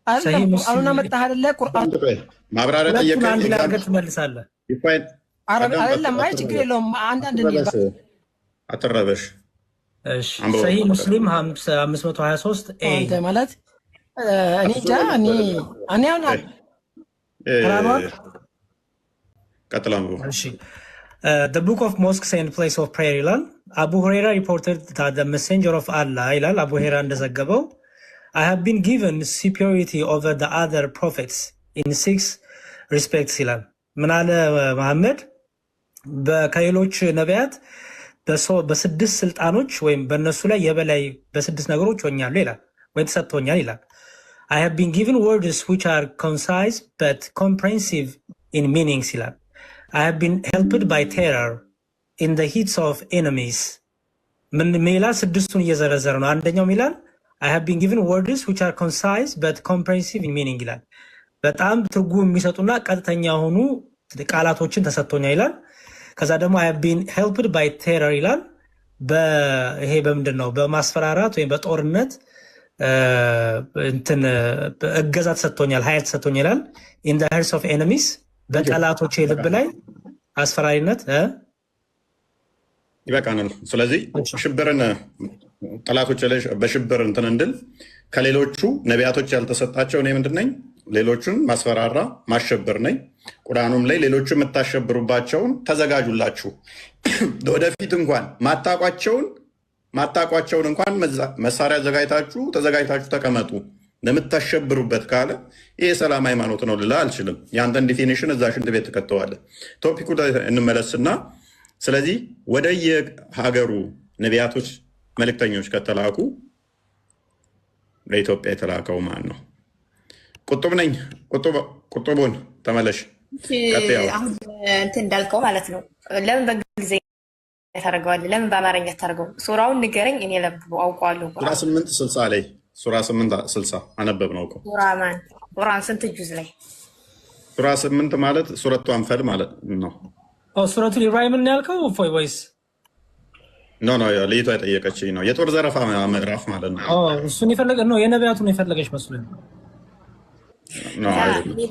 [SPEAKER 8] ቁርአኑን አመጣህ አይደለ? ቁርአን
[SPEAKER 3] ማብራሪያ ጠየቀኝ።
[SPEAKER 4] አንድ ላይ አድርገህ ትመልሳለህ።
[SPEAKER 8] አይደለም አይ ችግር የለውም። አንዳንድ
[SPEAKER 3] አትረበሽ።
[SPEAKER 4] እሺ ሰሂህ ሙስሊም 523 ኤ
[SPEAKER 8] ማለት እኔ እንጃ እኔ
[SPEAKER 4] እሺ the book of mosques and place of prayer ይላል። አቡ ሁረይራ reported that the messenger of Allah ይላል አቡ ሁረይራ እንደዘገበው I have been given superiority over the other prophets in 6 respects ይላል። ምን አለ መሐመድ ከሌሎች ነቢያት በስድስት ስልጣኖች ወይም በእነሱ ላይ የበላይ በስድስት ነገሮች ሆኛለሁ ይላል ወይ ተሰጥቶኛል ይላል። I have been given words which are concise but comprehensive in meanings ይላል። I have been helped by terror in the heats of enemies ምን ይላል? ስድስቱን እየዘረዘረ ነው። አንደኛው ይላል I have been given words which are concise but comprehensive in meaning ይላል። በጣም ትርጉም የሚሰጡና ቀጥተኛ የሆኑ ቃላቶችን ተሰጥቶኛል ይላል። ከዛ ደግሞ I have been helped by terror ይላል። ይሄ በምንድን ነው? በማስፈራራት ወይም በጦርነት እንትን እገዛ ተሰጥቶኛል፣ ኃይል ተሰጥቶኛል ይላል። in the hearts of enemies በጠላቶች ልብ ላይ አስፈራሪነት
[SPEAKER 3] ይበቃናል። ስለዚህ ሽብርን ጠላቶች ላይ በሽብር እንትን እንድል ከሌሎቹ ነቢያቶች ያልተሰጣቸው እኔ ምንድን ነኝ? ሌሎቹን ማስፈራራ ማሸበር ነኝ። ቁርአኑም ላይ ሌሎቹ የምታሸብሩባቸውን ተዘጋጁላችሁ፣ ወደፊት እንኳን ማታቋቸውን እንኳን መሳሪያ ተዘጋጅታችሁ ተቀመጡ ለምታሸብሩበት ካለ ይሄ ሰላም ሃይማኖት ነው ልላ አልችልም። የአንተን ዲፊኒሽን እዛ ሽንት ቤት ትከተዋለህ። ቶፒኩ እንመለስና ስለዚህ ወደ የሀገሩ ነቢያቶች መልእክተኞች ከተላኩ ለኢትዮጵያ የተላከው ማን ነው? ቁጡብ ነኝ። ቁጡቡን ተመለሽ።
[SPEAKER 6] አሁን እንትን እንዳልከው ማለት ነው። ለምን በእንግሊዝኛ ታደርገዋለህ? ለምን በአማርኛ ታደርገው? ሱራውን ንገረኝ፣ እኔ ለብበው አውቀዋለሁ።
[SPEAKER 3] ሱራ 8:60 ላይ ሱራ 8:60 አነበብ ነው እኮ።
[SPEAKER 6] ቁርአን ስንት ጁዝ ላይ?
[SPEAKER 3] ሱራ 8 ማለት ሱረቱ አንፈል ማለት ነው።
[SPEAKER 4] ሱረቱ ኢብራሂም ነው ያልከው ወይስ?
[SPEAKER 3] ኖ ልይቷ የጠየቀችኝ ነው። የጦር ዘረፋ ምዕራፍ ማለት ነው።
[SPEAKER 4] እሱን የፈለገ ነው። የነቢያቱን የፈለገች መስሎኝ ነው።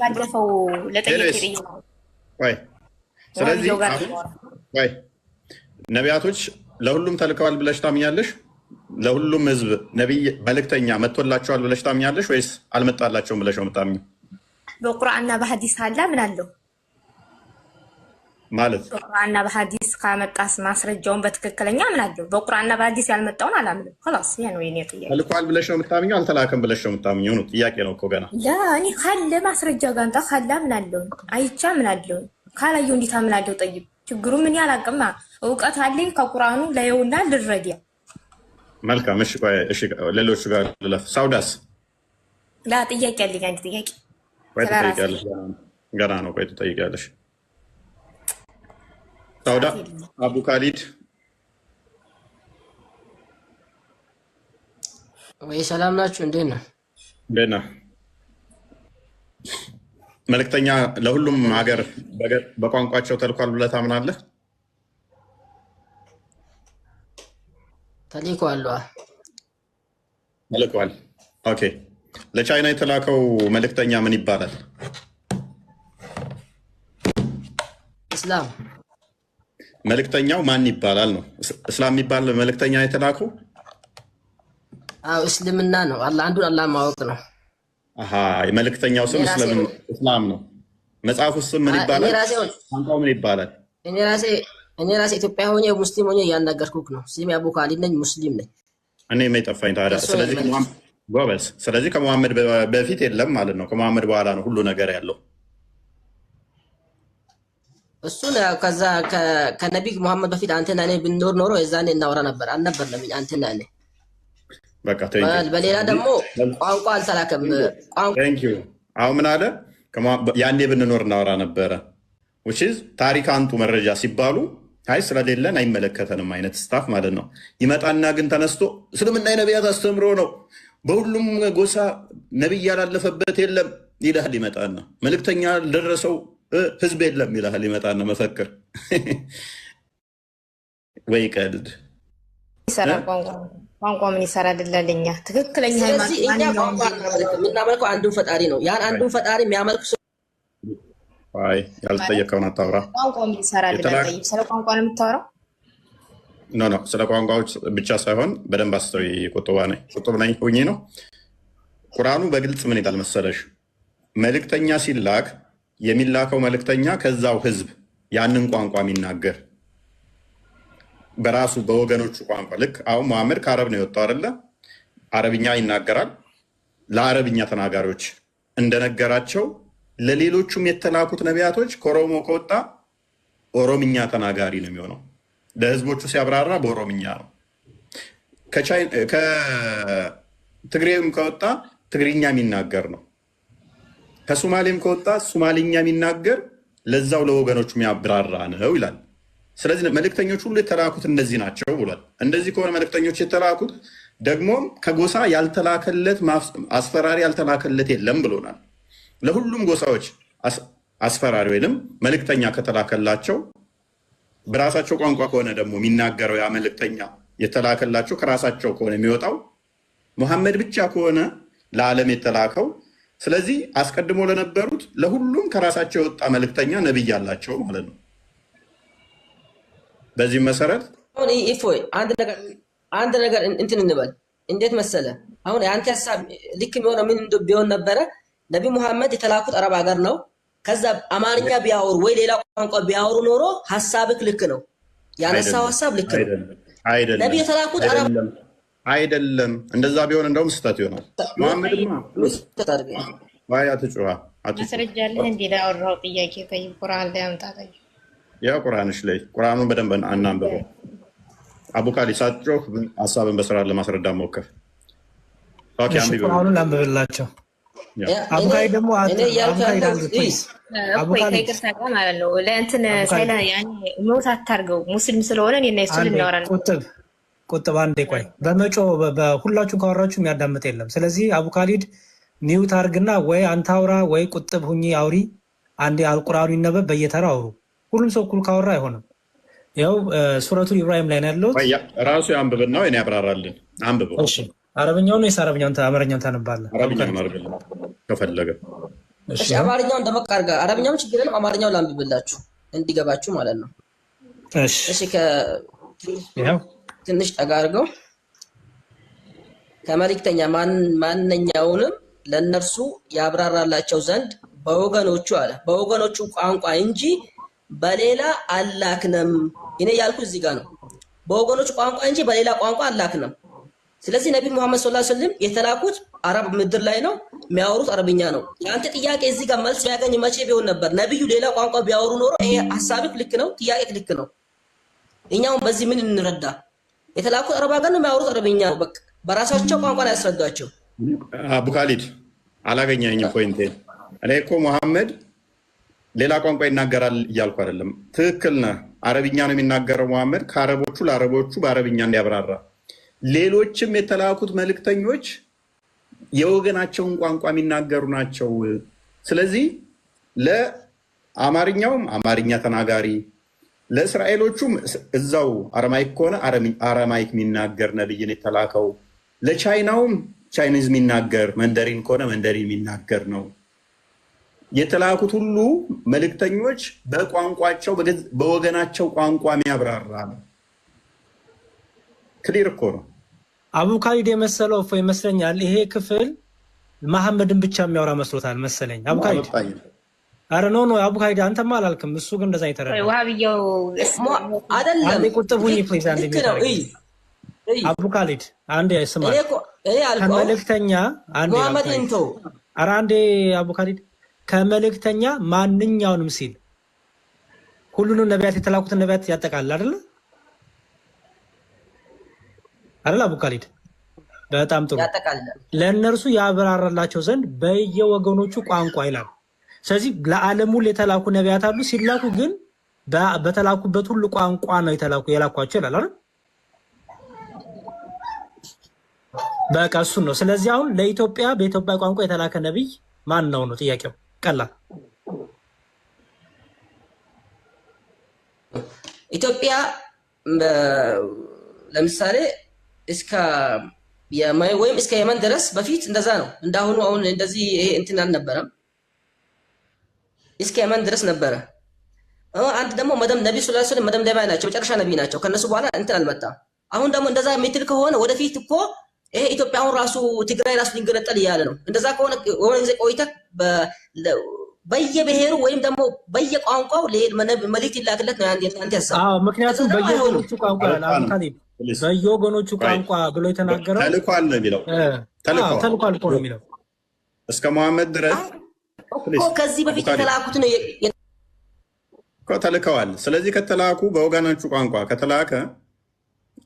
[SPEAKER 6] ባለፈው ለጠየቅ
[SPEAKER 3] ስለዚህ ነቢያቶች ለሁሉም ተልከዋል ብለሽ ታምኛለሽ? ለሁሉም ህዝብ ነቢይ መልእክተኛ መጥቶላቸዋል ብለሽ ታምኛለሽ ወይስ አልመጣላቸውም ብለሽ ነው የምታምኚው?
[SPEAKER 6] በቁርአንና በሐዲስ አለ ምን አለው
[SPEAKER 3] ማለት
[SPEAKER 6] በቁርአንና በሐዲስ ካመጣስ ማስረጃውን በትክክለኛ ምን አለው? በቁርአንና በሐዲስ ያልመጣውን አላምንም። خلاص ይሄ ነው የኔ ጥያቄ።
[SPEAKER 3] ተልከዋል ብለሽ ነው የምታምኚው አልተላከም ብለሽ ነው የምታምኚው ነው ጥያቄ ነው እኮ ገና።
[SPEAKER 6] እኔ ካለ ማስረጃ ጋር ካለ ምን አለው? አይቻ ምን አለው? ካላየው እንዴት አምናለሁ? ጠይብ ችግሩ ምን ያላቅማ እውቀት አለኝ ከቁርአኑ ላየውና ልረዲያ።
[SPEAKER 3] መልካም እሺ፣ ሌሎቹ ጋር ልለፍ። ሳውዳስ
[SPEAKER 6] ጥያቄ አለኝ። አንድ ጥያቄ
[SPEAKER 3] ትጠይቂያለሽ። ገና ነው። ቆይ ትጠይቂያለሽ። ሳውዳ አቡ ካሊድ
[SPEAKER 10] ወይ ሰላም ናችሁ? እንዴት ነው?
[SPEAKER 3] እንዴት ነህ? መልእክተኛ ለሁሉም ሀገር በቋንቋቸው ተልኳል ብለህ ታምናለህ?
[SPEAKER 10] ተልኳል።
[SPEAKER 3] ኦኬ። ለቻይና የተላከው መልእክተኛ ምን ይባላል?
[SPEAKER 10] እስላም።
[SPEAKER 3] መልእክተኛው ማን ይባላል ነው? እስላም የሚባል መልእክተኛ የተላከው?
[SPEAKER 10] አዎ እስልምና ነው። አንዱን አላህ ማወቅ ነው።
[SPEAKER 3] የመልእክተኛው ስም እስላም ነው። መጽሐፉ ስም ምን ይባላል? ቋንቋው ምን ይባላል?
[SPEAKER 10] እኔ ራሴ ኢትዮጵያ ሆኜ ሙስሊም ሆኜ እያናገርኩህ ነው። ስሜ አቡ ካሊድ ነኝ፣ ሙስሊም ነኝ።
[SPEAKER 3] እኔ የማይጠፋኝ ታዲያ። ጎበዝ። ስለዚህ ከመሐመድ በፊት የለም ማለት ነው። ከመሐመድ በኋላ ነው ሁሉ ነገር ያለው።
[SPEAKER 10] እሱን ከዛ ከነቢይ መሐመድ በፊት አንተና እኔ ብንኖር ኖሮ የዛኔ እናወራ ነበር። አልነበርንም አንተና እኔ። በሌላ ደግሞ ቋንቋ አልተላከም።
[SPEAKER 3] አሁን ምን አለ? ያኔ ብንኖር እናወራ ነበረ። which is ታሪክ አንቱ መረጃ ሲባሉ አይ ስለሌለን አይመለከተንም አይነት ስታፍ ማለት ነው። ይመጣና ግን ተነስቶ እስልምና የነቢያት አስተምሮ ነው፣ በሁሉም ጎሳ ነብይ ያላለፈበት የለም ይላል። ይመጣና መልእክተኛ ደረሰው ህዝብ የለም ይላል። ይመጣና መፈክር ወይ ቀልድ
[SPEAKER 6] ይሰራ ቋንቋ ምን ይሰራ አይደለልኛ ትክክለኛ ሃይማኖት
[SPEAKER 10] የምናመልከው አንዱን ፈጣሪ ነው። ያን አንዱን ፈጣሪ የሚያመልክ
[SPEAKER 3] አይ ያልተጠየቀውን አታውራ።
[SPEAKER 6] ቋንቋ ምን ይሰራ አይደለልኝ ስለ ቋንቋ ነው የምታወራው?
[SPEAKER 3] ኖ ስለ ቋንቋዎች ብቻ ሳይሆን በደንብ አስተውይ። ቁጥብ ነኝ ሆኜ ነው። ቁርአኑ በግልጽ ምን ይላል መሰለሽ? መልእክተኛ ሲላክ የሚላከው መልእክተኛ ከዛው ህዝብ ያንን ቋንቋ የሚናገር በራሱ በወገኖቹ ቋንቋ። ልክ አሁን መሐመድ ከአረብ ነው የወጣው አይደለ? አረብኛ ይናገራል። ለአረብኛ ተናጋሪዎች እንደነገራቸው ለሌሎቹም የተላኩት ነቢያቶች ከኦሮሞ ከወጣ ኦሮምኛ ተናጋሪ ነው የሚሆነው። ለህዝቦቹ ሲያብራራ በኦሮምኛ ነው። ከትግሬም ከወጣ ትግርኛ የሚናገር ነው። ከሶማሌም ከወጣ ሶማሊኛ የሚናገር ለዛው ለወገኖቹ የሚያብራራ ነው ይላል። ስለዚህ መልእክተኞች ሁሉ የተላኩት እነዚህ ናቸው ብሏል። እንደዚህ ከሆነ መልእክተኞች የተላኩት ደግሞም ከጎሳ ያልተላከለት አስፈራሪ ያልተላከለት የለም ብሎናል። ለሁሉም ጎሳዎች አስፈራሪ ወይም መልእክተኛ ከተላከላቸው በራሳቸው ቋንቋ ከሆነ ደግሞ የሚናገረው ያ መልእክተኛ የተላከላቸው ከራሳቸው ከሆነ የሚወጣው ሙሐመድ ብቻ ከሆነ ለዓለም የተላከው። ስለዚህ አስቀድሞ ለነበሩት ለሁሉም ከራሳቸው የወጣ መልእክተኛ ነብይ አላቸው ማለት ነው። በዚህ መሰረት
[SPEAKER 10] አንድ ነገር እንትን እንበል። እንዴት መሰለ አሁን የአንተ ሀሳብ ልክ የሚሆነው ምን ቢሆን ነበረ? ነቢ ሙሐመድ የተላኩት አረብ ሀገር ነው። ከዛ አማርኛ ቢያወሩ ወይ ሌላ ቋንቋ ቢያወሩ ኖሮ ሀሳብክ ልክ ነው፣ ያነሳው ሀሳብ ልክ ነው። ነቢ የተላኩት አረብ
[SPEAKER 3] አይደለም። እንደዛ ቢሆን እንደውም ስህተት ይሆናል። ሙሐመድማ
[SPEAKER 6] ማስረጃ አለህ እንዴ? ላወራው ጥያቄ ጠይቅ። ቁርአን ላይ አምጣ ጠይቅ።
[SPEAKER 3] ያ ቁርአንሽ ላይ ቁርአኑን በደንብ አናንብበው። አቡካሊ ሳትጮህ ሀሳብን በስራ ለማስረዳት ሞክር።
[SPEAKER 4] ቁርአኑን ላንብብላቸው። አቡካሊ ደግሞ
[SPEAKER 6] ከይቅርታ ጋር ማለት ነው ለእንትን ሳይላ ያኔ ሞት አታርገው። ሙስሊም ስለሆነ እኔና እሱ ልናወራ ነው።
[SPEAKER 4] ቁጥብ አንዴ ቆይ። በመጮ በሁላችሁም ካወራችሁ የሚያዳምጥ የለም። ስለዚህ አቡካሊድ ሚውት አርግና ወይ አንተ አውራ ወይ ቁጥብ ሁኚ አውሪ። አንዴ አልቁርአኑ ይነበብ በየተራ አውሩ። ሁሉም ሰው እኩል ካወራ አይሆንም። ያው ሱረቱ ኢብራሂም ላይ ነው ያለው።
[SPEAKER 3] ራሱ ያንብብና ወይ ያብራራልን። አንብበው።
[SPEAKER 4] እሺ አረብኛው ነው የሳረብኛው አማርኛውን ታነባለህ?
[SPEAKER 3] አረብኛውን አርግልኝ ከፈለገ።
[SPEAKER 10] እሺ አማርኛውን እንደመቃርጋ አረብኛውን ችግር የለም። አማርኛውን ላንብብላችሁ እንዲገባችሁ ማለት ነው። እሺ ትንሽ ጠጋ አድርገው። ከመልእክተኛ ማንኛውንም ለእነርሱ ያብራራላቸው ዘንድ በወገኖቹ አለ በወገኖቹ ቋንቋ እንጂ በሌላ አላክነም። እኔ ያልኩት እዚህ ጋር ነው። በወገኖቹ ቋንቋ እንጂ በሌላ ቋንቋ አላክነም። ስለዚህ ነቢ ሙሐመድ ሰለላሁ ዐለይሂ ወሰለም የተላኩት አረብ ምድር ላይ ነው፣ የሚያወሩት አረብኛ ነው። የአንተ ጥያቄ እዚህ ጋር መልስ ያገኝ መቼ ቢሆን ነበር? ነብዩ ሌላ ቋንቋ ቢያወሩ ኖሮ ይሄ ሐሳብክ ልክ ነው፣ ጥያቄክ ልክ ነው። እኛውን በዚህ ምን እንረዳ? የተላኩት አረብ ሀገር ነው፣ የሚያወሩት አረብኛ ነው። በቃ በራሳቸው ቋንቋ ላይ ያስረዷቸው።
[SPEAKER 3] አቡካሊድ አላገኘኝም ፖይንቴ። እኔ እኮ ሙሐመድ ሌላ ቋንቋ ይናገራል እያልኩ አይደለም። ትክክል ነህ። አረብኛ ነው የሚናገረው ሙሐመድ ከአረቦቹ ለአረቦቹ በአረብኛ እንዲያብራራ። ሌሎችም የተላኩት መልእክተኞች የወገናቸውን ቋንቋ የሚናገሩ ናቸው። ስለዚህ ለአማርኛውም አማርኛ ተናጋሪ፣ ለእስራኤሎቹም እዛው አረማይክ ከሆነ አረማይክ የሚናገር ነብይን የተላከው፣ ለቻይናውም ቻይኒዝ የሚናገር፣ መንደሪን ከሆነ መንደሪን የሚናገር ነው የተላኩት። ሁሉ መልእክተኞች በቋንቋቸው በወገናቸው ቋንቋ የሚያብራራ ነው። ክሊር እኮ ነው።
[SPEAKER 4] አቡካሊድ የመሰለው እፎ ይመስለኛል ይሄ ክፍል መሐመድን ብቻ የሚያወራ መስሎታል መሰለኝ አቡካሊድ። አረ ኖ አቡካሊድ አንተማ አላልክም። እሱ ግን እንደዛ ይተረዳል።
[SPEAKER 6] ወሃብየው
[SPEAKER 10] አይደለም።
[SPEAKER 4] አንዴ ቁጥብ ሁኚ ፕሊዝ። አንዴ አቡካሊድ አንዴ ስማ። ከመልእክተኛ አንዴ አረ አንዴ አቡካሊድ ከመልእክተኛ ማንኛውንም ሲል ሁሉንም ነቢያት የተላኩትን ነቢያት ያጠቃልል አይደለ? አይደል አቡካሊድ? በጣም ጥሩ። ለእነርሱ ያብራራላቸው ዘንድ በየወገኖቹ ቋንቋ ይላል። ስለዚህ ለዓለም ሁሉ የተላኩ ነቢያት አሉ። ሲላኩ ግን በተላኩበት ሁሉ ቋንቋ ነው የላኳቸው ይላል አይደል? በቃ እሱን ነው። ስለዚህ አሁን ለኢትዮጵያ በኢትዮጵያ ቋንቋ የተላከ ነብይ ማን ነው ነው ጥያቄው። ቀላል
[SPEAKER 10] ኢትዮጵያ ለምሳሌ እስከ ወይም እስከ የመን ድረስ በፊት እንደዛ ነው። እንዳሁኑ አሁን እንደዚህ ይሄ እንትን አልነበረም። እስከ የመን ድረስ ነበረ። አንድ ደግሞ ነብዩ ሰለላሁ ዐለይሂ ወሰለም መደምደሚያ ናቸው፣ መጨረሻ ነብይ ናቸው። ከነሱ በኋላ እንትን አልመጣም። አሁን ደግሞ እንደዛ የምትል ከሆነ ወደፊት እኮ ይሄ ኢትዮጵያ አሁን ራሱ ትግራይ ራሱ ሊገነጠል እያለ ነው። እንደዛ ከሆነ የሆነ ጊዜ ቆይተህ በየብሔሩ ወይም ደግሞ በየቋንቋው መልእክት ይላክለት ነው አንተ ያሳብ።
[SPEAKER 4] ምክንያቱም በየወገኖቹ ቋንቋ በየወገኖቹ ቋንቋ ብሎ የተናገረው
[SPEAKER 3] ተልኳል ነው የሚለው።
[SPEAKER 4] ተልኳል እኮ ነው የሚለው
[SPEAKER 3] እስከ መሐመድ ድረስ
[SPEAKER 10] እኮ ከዚህ በፊት የተላኩት ነው
[SPEAKER 3] እኮ ተልከዋል። ስለዚህ ከተላኩ በወገኖቹ ቋንቋ ከተላከ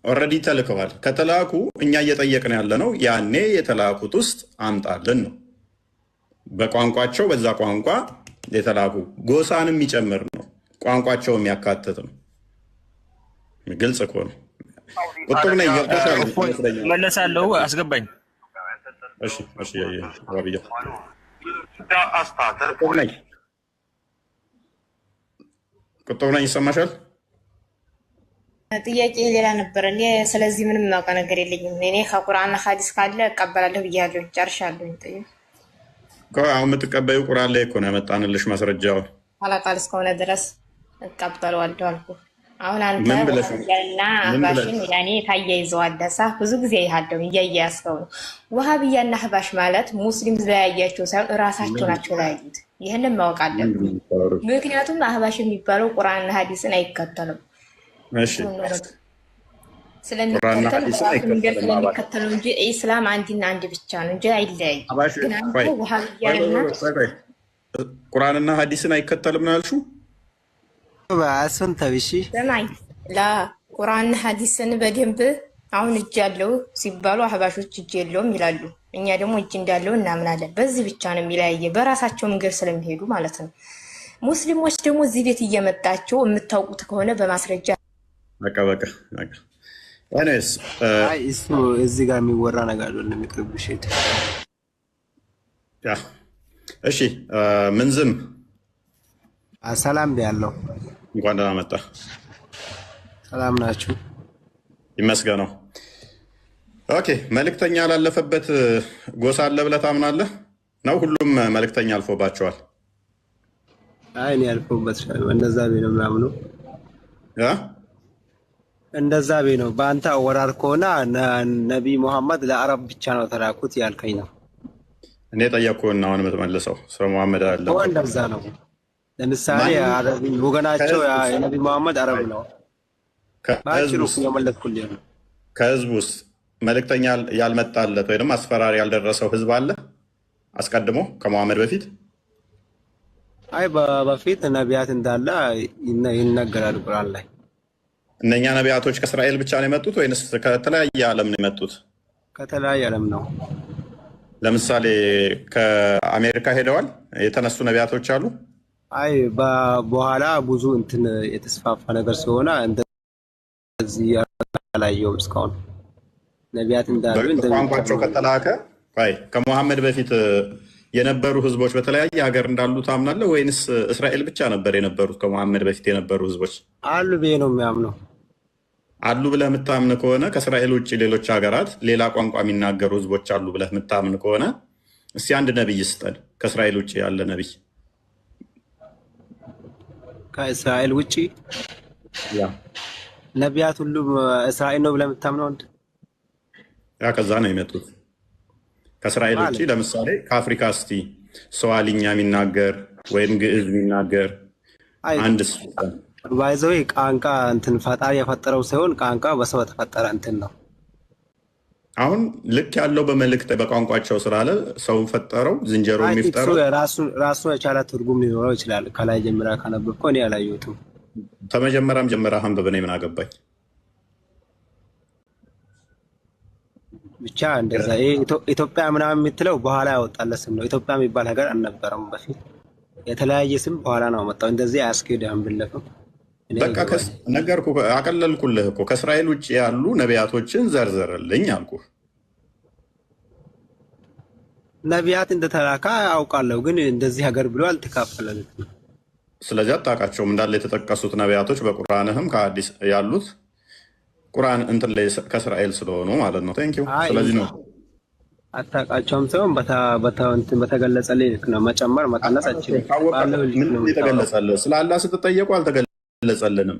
[SPEAKER 3] ኦልሬዲ ተልከዋል። ከተላኩ እኛ እየጠየቅን ያለ ነው ያኔ የተላኩት ውስጥ አምጣልን ነው። በቋንቋቸው በዛ ቋንቋ የተላኩ ጎሳንም የሚጨምር ነው፣ ቋንቋቸው የሚያካትት ነው። ግልጽ እኮ ነው። ቁጥር ነኝ
[SPEAKER 7] መለሳለሁ። አስገባኝ።
[SPEAKER 3] እሺ እሺ ወብያ ቁጥር ነኝ ይሰማሻል?
[SPEAKER 6] ጥያቄ ሌላ ነበር። እኔ ስለዚህ ምንም የማውቀው ነገር የለኝም። እኔ ከቁርአንና ሐዲስ ካለ እቀበላለሁ ብያለሁ። ጨርሻለሁ።
[SPEAKER 3] አሁን የምትቀበዩ ቁርአን ላይ እኮ ነው ያመጣንልሽ ማስረጃው።
[SPEAKER 6] ቃል እስከሆነ ድረስ እቀበለዋለሁ አልኩ። አሁን አንተ ወሃብያና አህባሽን ያኔ ታያይዘዋለህ። ብዙ ጊዜ ይሃደው እያያስከው ነው። ወሃብያና አህባሽ ማለት ሙስሊም ዘያያቸው ሳይሆን እራሳቸው ናቸው ለያዩት። ይሄንን ማወቅ አለብን። ምክንያቱም አህባሽ የሚባለው ቁርአንና ሐዲስን አይከተልም።
[SPEAKER 3] እሺ
[SPEAKER 6] ስለሚከተለው እንጂ ኢስላም አንድና አንድ ብቻ ነው እንጂ አይለያይም።
[SPEAKER 3] ቁርአንና ሐዲስን አይከተልም ነው ያልሽው?
[SPEAKER 2] ባሰን ተብሺ
[SPEAKER 6] ሰማይ ቁርአንና ሐዲስን በደንብ አሁን እጅ ያለው ሲባሉ አህባሾች እጅ የለውም ይላሉ። እኛ ደግሞ እጅ እንዳለው እናምናለን። በዚህ ብቻ ነው የሚለያየ፣ በራሳቸው መንገድ ስለሚሄዱ ማለት ነው። ሙስሊሞች ደግሞ እዚህ ቤት እየመጣቸው የምታውቁት ከሆነ በማስረጃ
[SPEAKER 3] በቃ እኔስ
[SPEAKER 2] እሱ እዚህ ጋር የሚወራ ነገር አይደለም። የሚቀርብሽ
[SPEAKER 3] እሺ ምንዝም
[SPEAKER 2] ሰላም ቢያለው
[SPEAKER 3] እንኳን ደህና መጣ።
[SPEAKER 2] ሰላም ናችሁ?
[SPEAKER 3] ይመስገነው። ኦኬ መልእክተኛ ላለፈበት ጎሳ አለ ብለህ ታምናለህ ነው? ሁሉም መልእክተኛ አልፎባቸዋል?
[SPEAKER 2] አይ እኔ አልፎበት እንደዛ ነው ምናምነው እንደዛ ነው። በአንተ አወራር ከሆነ ነቢይ ሙሐመድ ለአረብ ብቻ ነው ተላኩት ያልከኝ ነው።
[SPEAKER 3] እኔ ጠየቅኩህና አሁን የምትመልሰው ስለ ሙሐመድ አለ
[SPEAKER 2] እንደዛ ነው። ለምሳሌ አረብ ወገናቸው የነቢይ ሙሐመድ አረብ ነው።
[SPEAKER 3] ከህዝብ ውስጥ መልእክተኛ ያልመጣለት ወይ ደግሞ አስፈራሪ ያልደረሰው ህዝብ አለ አስቀድሞ ከሙሐመድ በፊት?
[SPEAKER 2] አይ በፊት ነቢያት እንዳለ ይነገራል ቁርአን ላይ።
[SPEAKER 3] እነኛ ነቢያቶች ከእስራኤል ብቻ ነው የመጡት ወይንስ ከተለያየ ዓለም ነው የመጡት?
[SPEAKER 2] ከተለያየ ዓለም ነው።
[SPEAKER 3] ለምሳሌ ከአሜሪካ ሄደዋል የተነሱ ነቢያቶች አሉ?
[SPEAKER 2] አይ በኋላ ብዙ እንትን የተስፋፋ ነገር ስለሆነ እንደዚህ ያላየው እስካሁን ነቢያት እንዳሉ
[SPEAKER 3] ቋንቋቸው ከተላከ ከሙሐመድ በፊት የነበሩ ህዝቦች በተለያየ ሀገር እንዳሉ ታምናለህ ወይንስ እስራኤል ብቻ ነበር የነበሩት? ከሙሐመድ በፊት የነበሩ ህዝቦች
[SPEAKER 2] አሉ ብዬ ነው የሚያምነው።
[SPEAKER 3] አሉ ብለህ የምታምን ከሆነ ከእስራኤል ውጭ ሌሎች ሀገራት ሌላ ቋንቋ የሚናገሩ ህዝቦች አሉ ብለህ የምታምን ከሆነ እስቲ አንድ ነቢይ ስጠን፣ ከእስራኤል ውጭ ያለ ነቢይ።
[SPEAKER 2] ከእስራኤል ውጭ ነቢያት ሁሉም እስራኤል ነው ብለህ የምታምነው?
[SPEAKER 3] ከዛ ነው የመጡት ከእስራኤል ውጭ። ለምሳሌ ከአፍሪካ እስቲ ሰዋሊኛ የሚናገር ወይም ግዕዝ የሚናገር አንድ
[SPEAKER 2] ባይዘው ቋንቋ እንትን ፈጣሪ የፈጠረው ሳይሆን ቋንቋ በሰው የተፈጠረ እንትን ነው።
[SPEAKER 3] አሁን ልክ ያለው በመልእክት በቋንቋቸው ስላለ ሰው ፈጠረው ዝንጀሮ የሚፈጠረው
[SPEAKER 2] ራሱ የቻለ ትርጉም ሊኖረው ይችላል። ከላይ ጀምራ ካነበብከው እኔ አላየሁትም።
[SPEAKER 3] ተመጀመሪያም ጀምራ አንብብ፣ እኔ ምን አገባኝ።
[SPEAKER 2] ብቻ እንደዛ ኢትዮጵያ ምናምን የምትለው በኋላ ያወጣለት ስም ነው። ኢትዮጵያ የሚባል ሀገር አልነበረም በፊት። የተለያየ ስም በኋላ ነው መጣው። እንደዚህ አያስኬድም ብለከው
[SPEAKER 3] በቃ ነገርኩህ፣ አቀለልኩልህ እኮ ከእስራኤል ውጭ ያሉ ነቢያቶችን ዘርዘርልኝ አልኩህ።
[SPEAKER 2] ነቢያት እንደተላካ አውቃለሁ፣ ግን እንደዚህ ሀገር ብሎ አልተካፈለልም።
[SPEAKER 3] ስለዚህ አታውቃቸውም እንዳለ የተጠቀሱት ነቢያቶች በቁርአንህም ከአዲስ ያሉት ቁርአን እንትን ላይ ከእስራኤል ስለሆኑ ማለት ነው። ቴንኪው። ስለዚህ ነው
[SPEAKER 2] አታውቃቸውም ሳይሆን በተገለጸልህ ልክ ነው። መጨመር መቀነስ አይችልም።
[SPEAKER 3] ምን የተገለጸልህ? ስለ አላህ ስትጠየቁ አልተገለጸልንም።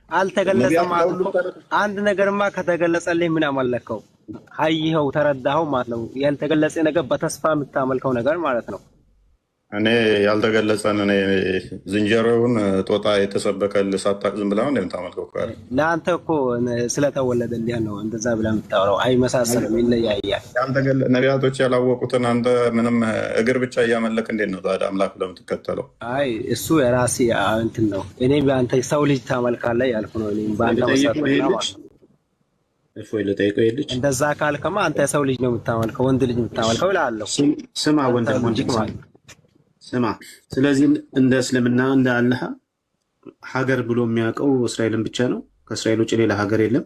[SPEAKER 2] አልተገለጸም። አንድ ነገርማ ከተገለጸልህ ምን አመለከው? አየኸው፣ ተረዳኸው ማለት ነው። ያልተገለጸ ነገር በተስፋ የምታመልከው ነገር ማለት ነው።
[SPEAKER 3] እኔ ያልተገለጸን እኔ ዝንጀሮውን ጦጣ የተሰበከልህ ሳታውቅ ዝም ብለህ ነው እንደምታመልከው እኮ ያለ
[SPEAKER 2] ለአንተ እኮ ስለተወለደልህ ነው እንደዛ ብለህ የምታወራው። አይመሳሰልም፣ ይለያያል።
[SPEAKER 3] ነቢያቶች ያላወቁትን አንተ ምንም እግር ብቻ እያመለክ እንዴት ነው ታዲያ አምላክ ብለህ የምትከተለው?
[SPEAKER 2] አይ እሱ የራሴ እንትን ነው። እኔ በአንተ ሰው ልጅ ታመልካለህ ያልኩ ነው። እኔ በአንተ እንደዛ ካልከማ አንተ ሰው ልጅ ነው የምታመልከው፣ ወንድ ልጅ የምታመልከው እላለሁ።
[SPEAKER 1] ስማ ወንድም ስማ፣ ስለዚህ እንደ እስልምና እንደ አላህ ሀገር ብሎ የሚያውቀው እስራኤልን ብቻ ነው። ከእስራኤል ውጭ ሌላ ሀገር የለም።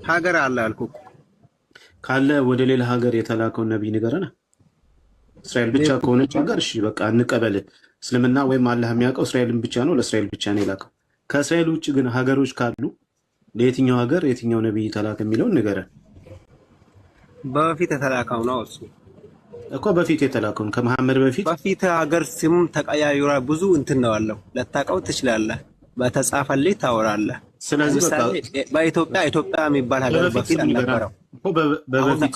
[SPEAKER 2] ሀገር አለ አልኩህ።
[SPEAKER 1] ካለ ወደ ሌላ ሀገር የተላከውን ነቢይ ንገረና። እስራኤል ብቻ ከሆነች ሀገር እሺ በቃ እንቀበል። እስልምና ወይም አላህ የሚያውቀው እስራኤልን ብቻ ነው፣ ለእስራኤል ብቻ ነው የላከው። ከእስራኤል ውጭ ግን ሀገሮች ካሉ ለየትኛው ሀገር የትኛው ነቢይ ተላከ የሚለውን ንገረን።
[SPEAKER 2] በፊት የተላከው ነው እሱ
[SPEAKER 1] እኮ በፊት የተላከውን ከመሐመድ በፊት
[SPEAKER 2] ሀገር ስም ተቀያይሯል። ብዙ እንትን ነው አለው። ለታውቀው ትችላለህ። በተጻፈልህ ታወራለህ።
[SPEAKER 1] ስለዚህ
[SPEAKER 2] በኢትዮጵያ የሚባል ሀገር በፊት አልነበረም።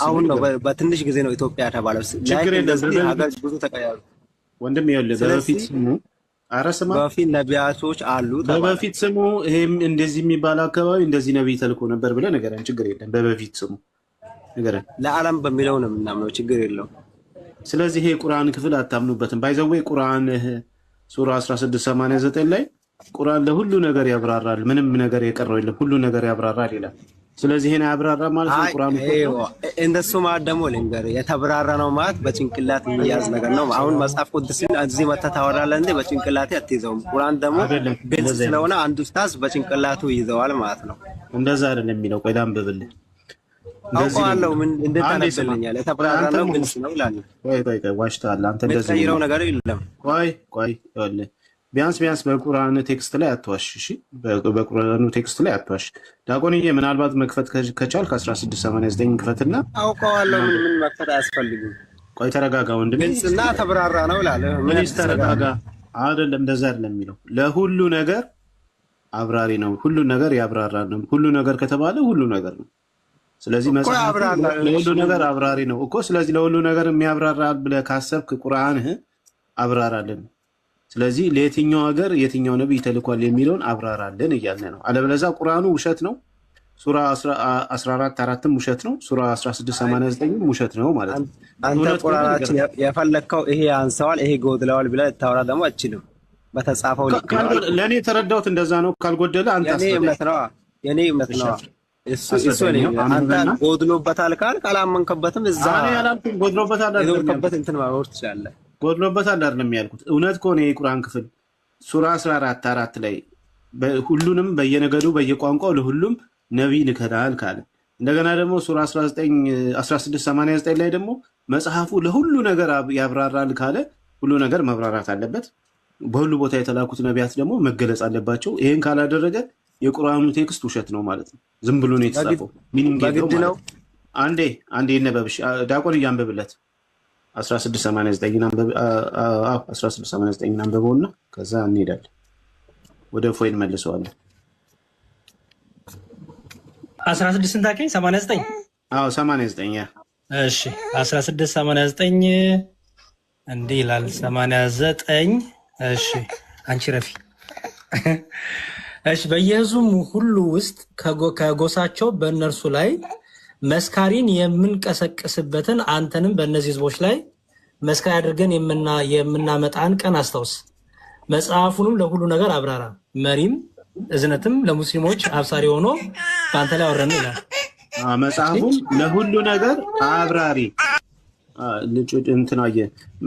[SPEAKER 2] አሁን ነው በትንሽ ጊዜ ነው ኢትዮጵያ ተባለው። ሀገር ብዙ ተቀያይሩ
[SPEAKER 1] ወንድም ይኸውልህ፣ በፊት ስሙ
[SPEAKER 2] በፊት ነቢያቶች አሉ።
[SPEAKER 1] በፊት ስሙ ይሄም እንደዚህ የሚባል አካባቢ እንደዚህ ነቢይ ተልኮ ነበር ብለህ ንገረን። ችግር የለም። በፊት ስሙ ንገረን።
[SPEAKER 2] ለዓለም በሚለው ነው የምናምነው። ችግር የለውም።
[SPEAKER 1] ስለዚህ ይሄ ቁርአን ክፍል አታምኑበትም። ባይዘዌ ቁርአን ሱራ 1689 ላይ ቁርአን ለሁሉ ነገር ያብራራል፣ ምንም ነገር የቀረው የለም፣ ሁሉ ነገር ያብራራል ይላል። ስለዚህ ይሄን ያብራራ ማለት ነው ቁርአን
[SPEAKER 2] እንደሱ ማለት ደግሞ ልንገርህ፣ የተብራራ ነው ማለት በጭንቅላት የሚያዝ ነገር ነው። አሁን መጽሐፍ ቅዱስን እዚህ መተህ ታወራለህ እንዴ? በጭንቅላት አትይዘውም። ቁርአን ደግሞ ግልጽ ስለሆነ አንዱ ኡስታዝ በጭንቅላቱ ይዘዋል ማለት ነው።
[SPEAKER 1] እንደዛ አይደለም የሚለው። ቆይ ላንብብልህ።
[SPEAKER 2] አውቀዋለሁ ምን እንደታነብልኛል። የተብራራ ነው ግልጽ ነው ይላል።
[SPEAKER 1] ቆይ ዋሽተሃል አንተ። እንደዚህ
[SPEAKER 2] የምትቀይረው ነገር የለም።
[SPEAKER 1] ቆይ ይኸውልህ ቢያንስ በቁርአን ቴክስት ላይ አትዋሽ። እሺ በቁርአኑ ቴክስት ላይ አትዋሽ። ዳቆንዬ ምናልባት መክፈት ከቻልክ 1689 ክፈትና።
[SPEAKER 2] አውቀዋለሁ ምን መክፈት አያስፈልግም።
[SPEAKER 1] ቆይ ተረጋጋ ወንድሜ።
[SPEAKER 2] ግልጽና ተብራራ ነው ይላል።
[SPEAKER 1] ምን ተረጋጋ። አይደለም እንደዛ አይደለም የሚለው። ለሁሉ ነገር አብራሪ ነው፣ ሁሉ ነገር ያብራራል ነው። ሁሉ ነገር ከተባለ ሁሉ ነገር ነው። ስለዚህ መጽሐፍ ለሁሉ ነገር አብራሪ ነው እኮ። ስለዚህ ለሁሉ ነገር የሚያብራራ ብለህ ካሰብክ ቁርአንህ አብራራልን። ስለዚህ ለየትኛው ሀገር የትኛው ነብይ ተልኳል የሚለውን አብራራልን እያልን ነው። አለበለዚያ ቁርአኑ ውሸት ነው። ሱራ 14:4ም ውሸት ነው። ሱራ 1689ም ውሸት ነው ማለት ነው።
[SPEAKER 2] አንተ ቁርአናችን የፈለከው ይሄ አንሰዋል ይሄ ጎድለዋል ብለህ ታወራ ደግሞ አትችልም። በተጻፈው ልክ
[SPEAKER 1] ለኔ የተረዳሁት እንደዛ ነው። ካልጎደለ አንተ
[SPEAKER 2] የኔ እምነት ነው። እሱ አንተ ጎድሎበታል ካልክ አላመንከበትም። እዛ
[SPEAKER 1] ጎድሎበታል
[SPEAKER 2] አይደለም እንትን ማወር ትችላለህ።
[SPEAKER 1] ጎድሎበታል አይደለም ያልኩት፣ እውነት ከሆነ የቁርአን ክፍል ሱራ 14:4 ላይ ሁሉንም በየነገዱ በየቋንቋው ለሁሉም ነቢይ ልከናል ካለ፣ እንደገና ደግሞ ሱራ 1689 ላይ ደግሞ መጽሐፉ ለሁሉ ነገር ያብራራል ካለ፣ ሁሉ ነገር መብራራት አለበት። በሁሉ ቦታ የተላኩት ነቢያት ደግሞ መገለጽ አለባቸው። ይሄን ካላደረገ የቁርአኑ ቴክስት ውሸት ነው ማለት ነው። ዝም ብሎ ነው የተጻፈው።
[SPEAKER 2] በግድ ነው።
[SPEAKER 1] አንዴ ይነበብሽ ዳቆን እያንብብለት 1689 አንብበውና ከዛ እንሄዳለን። ወደ ፎይል መልሰዋለን።
[SPEAKER 4] 16 ታውቂኝ 89
[SPEAKER 1] 89 ያ
[SPEAKER 4] እሺ 1689 እንዲህ ይላል 89 እሺ አንቺ ረፊ እሺ በየህዝቡ ሁሉ ውስጥ ከጎሳቸው በእነርሱ ላይ መስካሪን የምንቀሰቅስበትን አንተንም በእነዚህ ህዝቦች ላይ መስካሪ አድርገን የምናመጣን ቀን አስታውስ። መጽሐፉንም ለሁሉ ነገር አብራራ፣ መሪም እዝነትም ለሙስሊሞች አብሳሪ ሆኖ በአንተ ላይ አወረን ይላል።
[SPEAKER 1] መጽሐፉም ለሁሉ ነገር አብራሪ እንትናየ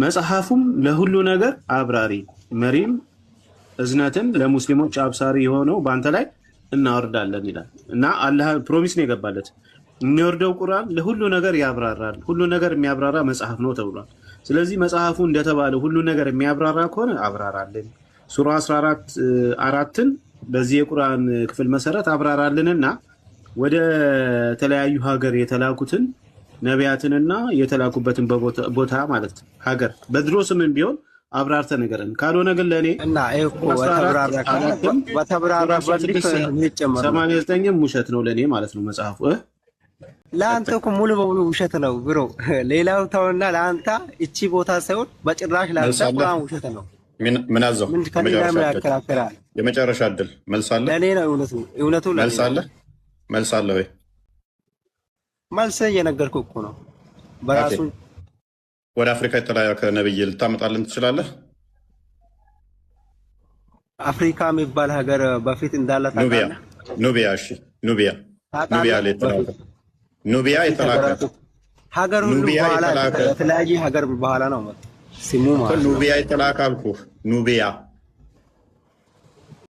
[SPEAKER 1] መጽሐፉም ለሁሉ ነገር አብራሪ መሪም እዝነትን ለሙስሊሞች አብሳሪ የሆነው በአንተ ላይ እናወርዳለን ይላል እና አላህ ፕሮሚስ ነው የገባለት። የሚወርደው ቁርአን ለሁሉ ነገር ያብራራል፣ ሁሉ ነገር የሚያብራራ መጽሐፍ ነው ተብሏል። ስለዚህ መጽሐፉ እንደተባለው ሁሉ ነገር የሚያብራራ ከሆነ አብራራልን። ሱራ 14:4ን በዚህ የቁርአን ክፍል መሰረት አብራራልንና ወደ ተለያዩ ሀገር የተላኩትን ነቢያትንና የተላኩበትን ቦታ ማለት ሀገር በድሮ ስምም ቢሆን አብራርተ ነገርን ካልሆነ ግን ለኔ
[SPEAKER 2] እና እኮ በተብራራበት ልክ
[SPEAKER 1] 89 ውሸት ነው ለኔ ማለት ነው መጽሐፉ።
[SPEAKER 2] ለአንተ እኮ ሙሉ በሙሉ ውሸት ነው ብሮ። ሌላው ተውና ለአንተ እቺ ቦታ ሳይሆን በጭራሽ ለአንተ ቁርአን ውሸት ነው።
[SPEAKER 3] ምን አዘው የመጨረሻ እድል መልሳለ
[SPEAKER 2] ለኔ ነው እውነቱ
[SPEAKER 3] መልሳለ ወይ
[SPEAKER 2] መልስ እየነገርኩህ እኮ ነው። በራሱ
[SPEAKER 3] ወደ አፍሪካ የተላከ ነብይ ልታመጣልን ትችላለህ?
[SPEAKER 2] አፍሪካ የሚባል ሀገር በፊት እንዳለ ታውቃለህ?
[SPEAKER 3] ኑቢያ እሺ፣ ኑቢያ ላይ የተላከ ኑቢያ የተላከ
[SPEAKER 2] ሀገር ሁሉ በኋላ የተለያየ ሀገር በኋላ ነው ስሙ ማለት
[SPEAKER 3] ኑቢያ የተላከ አልኩህ። ኑቢያ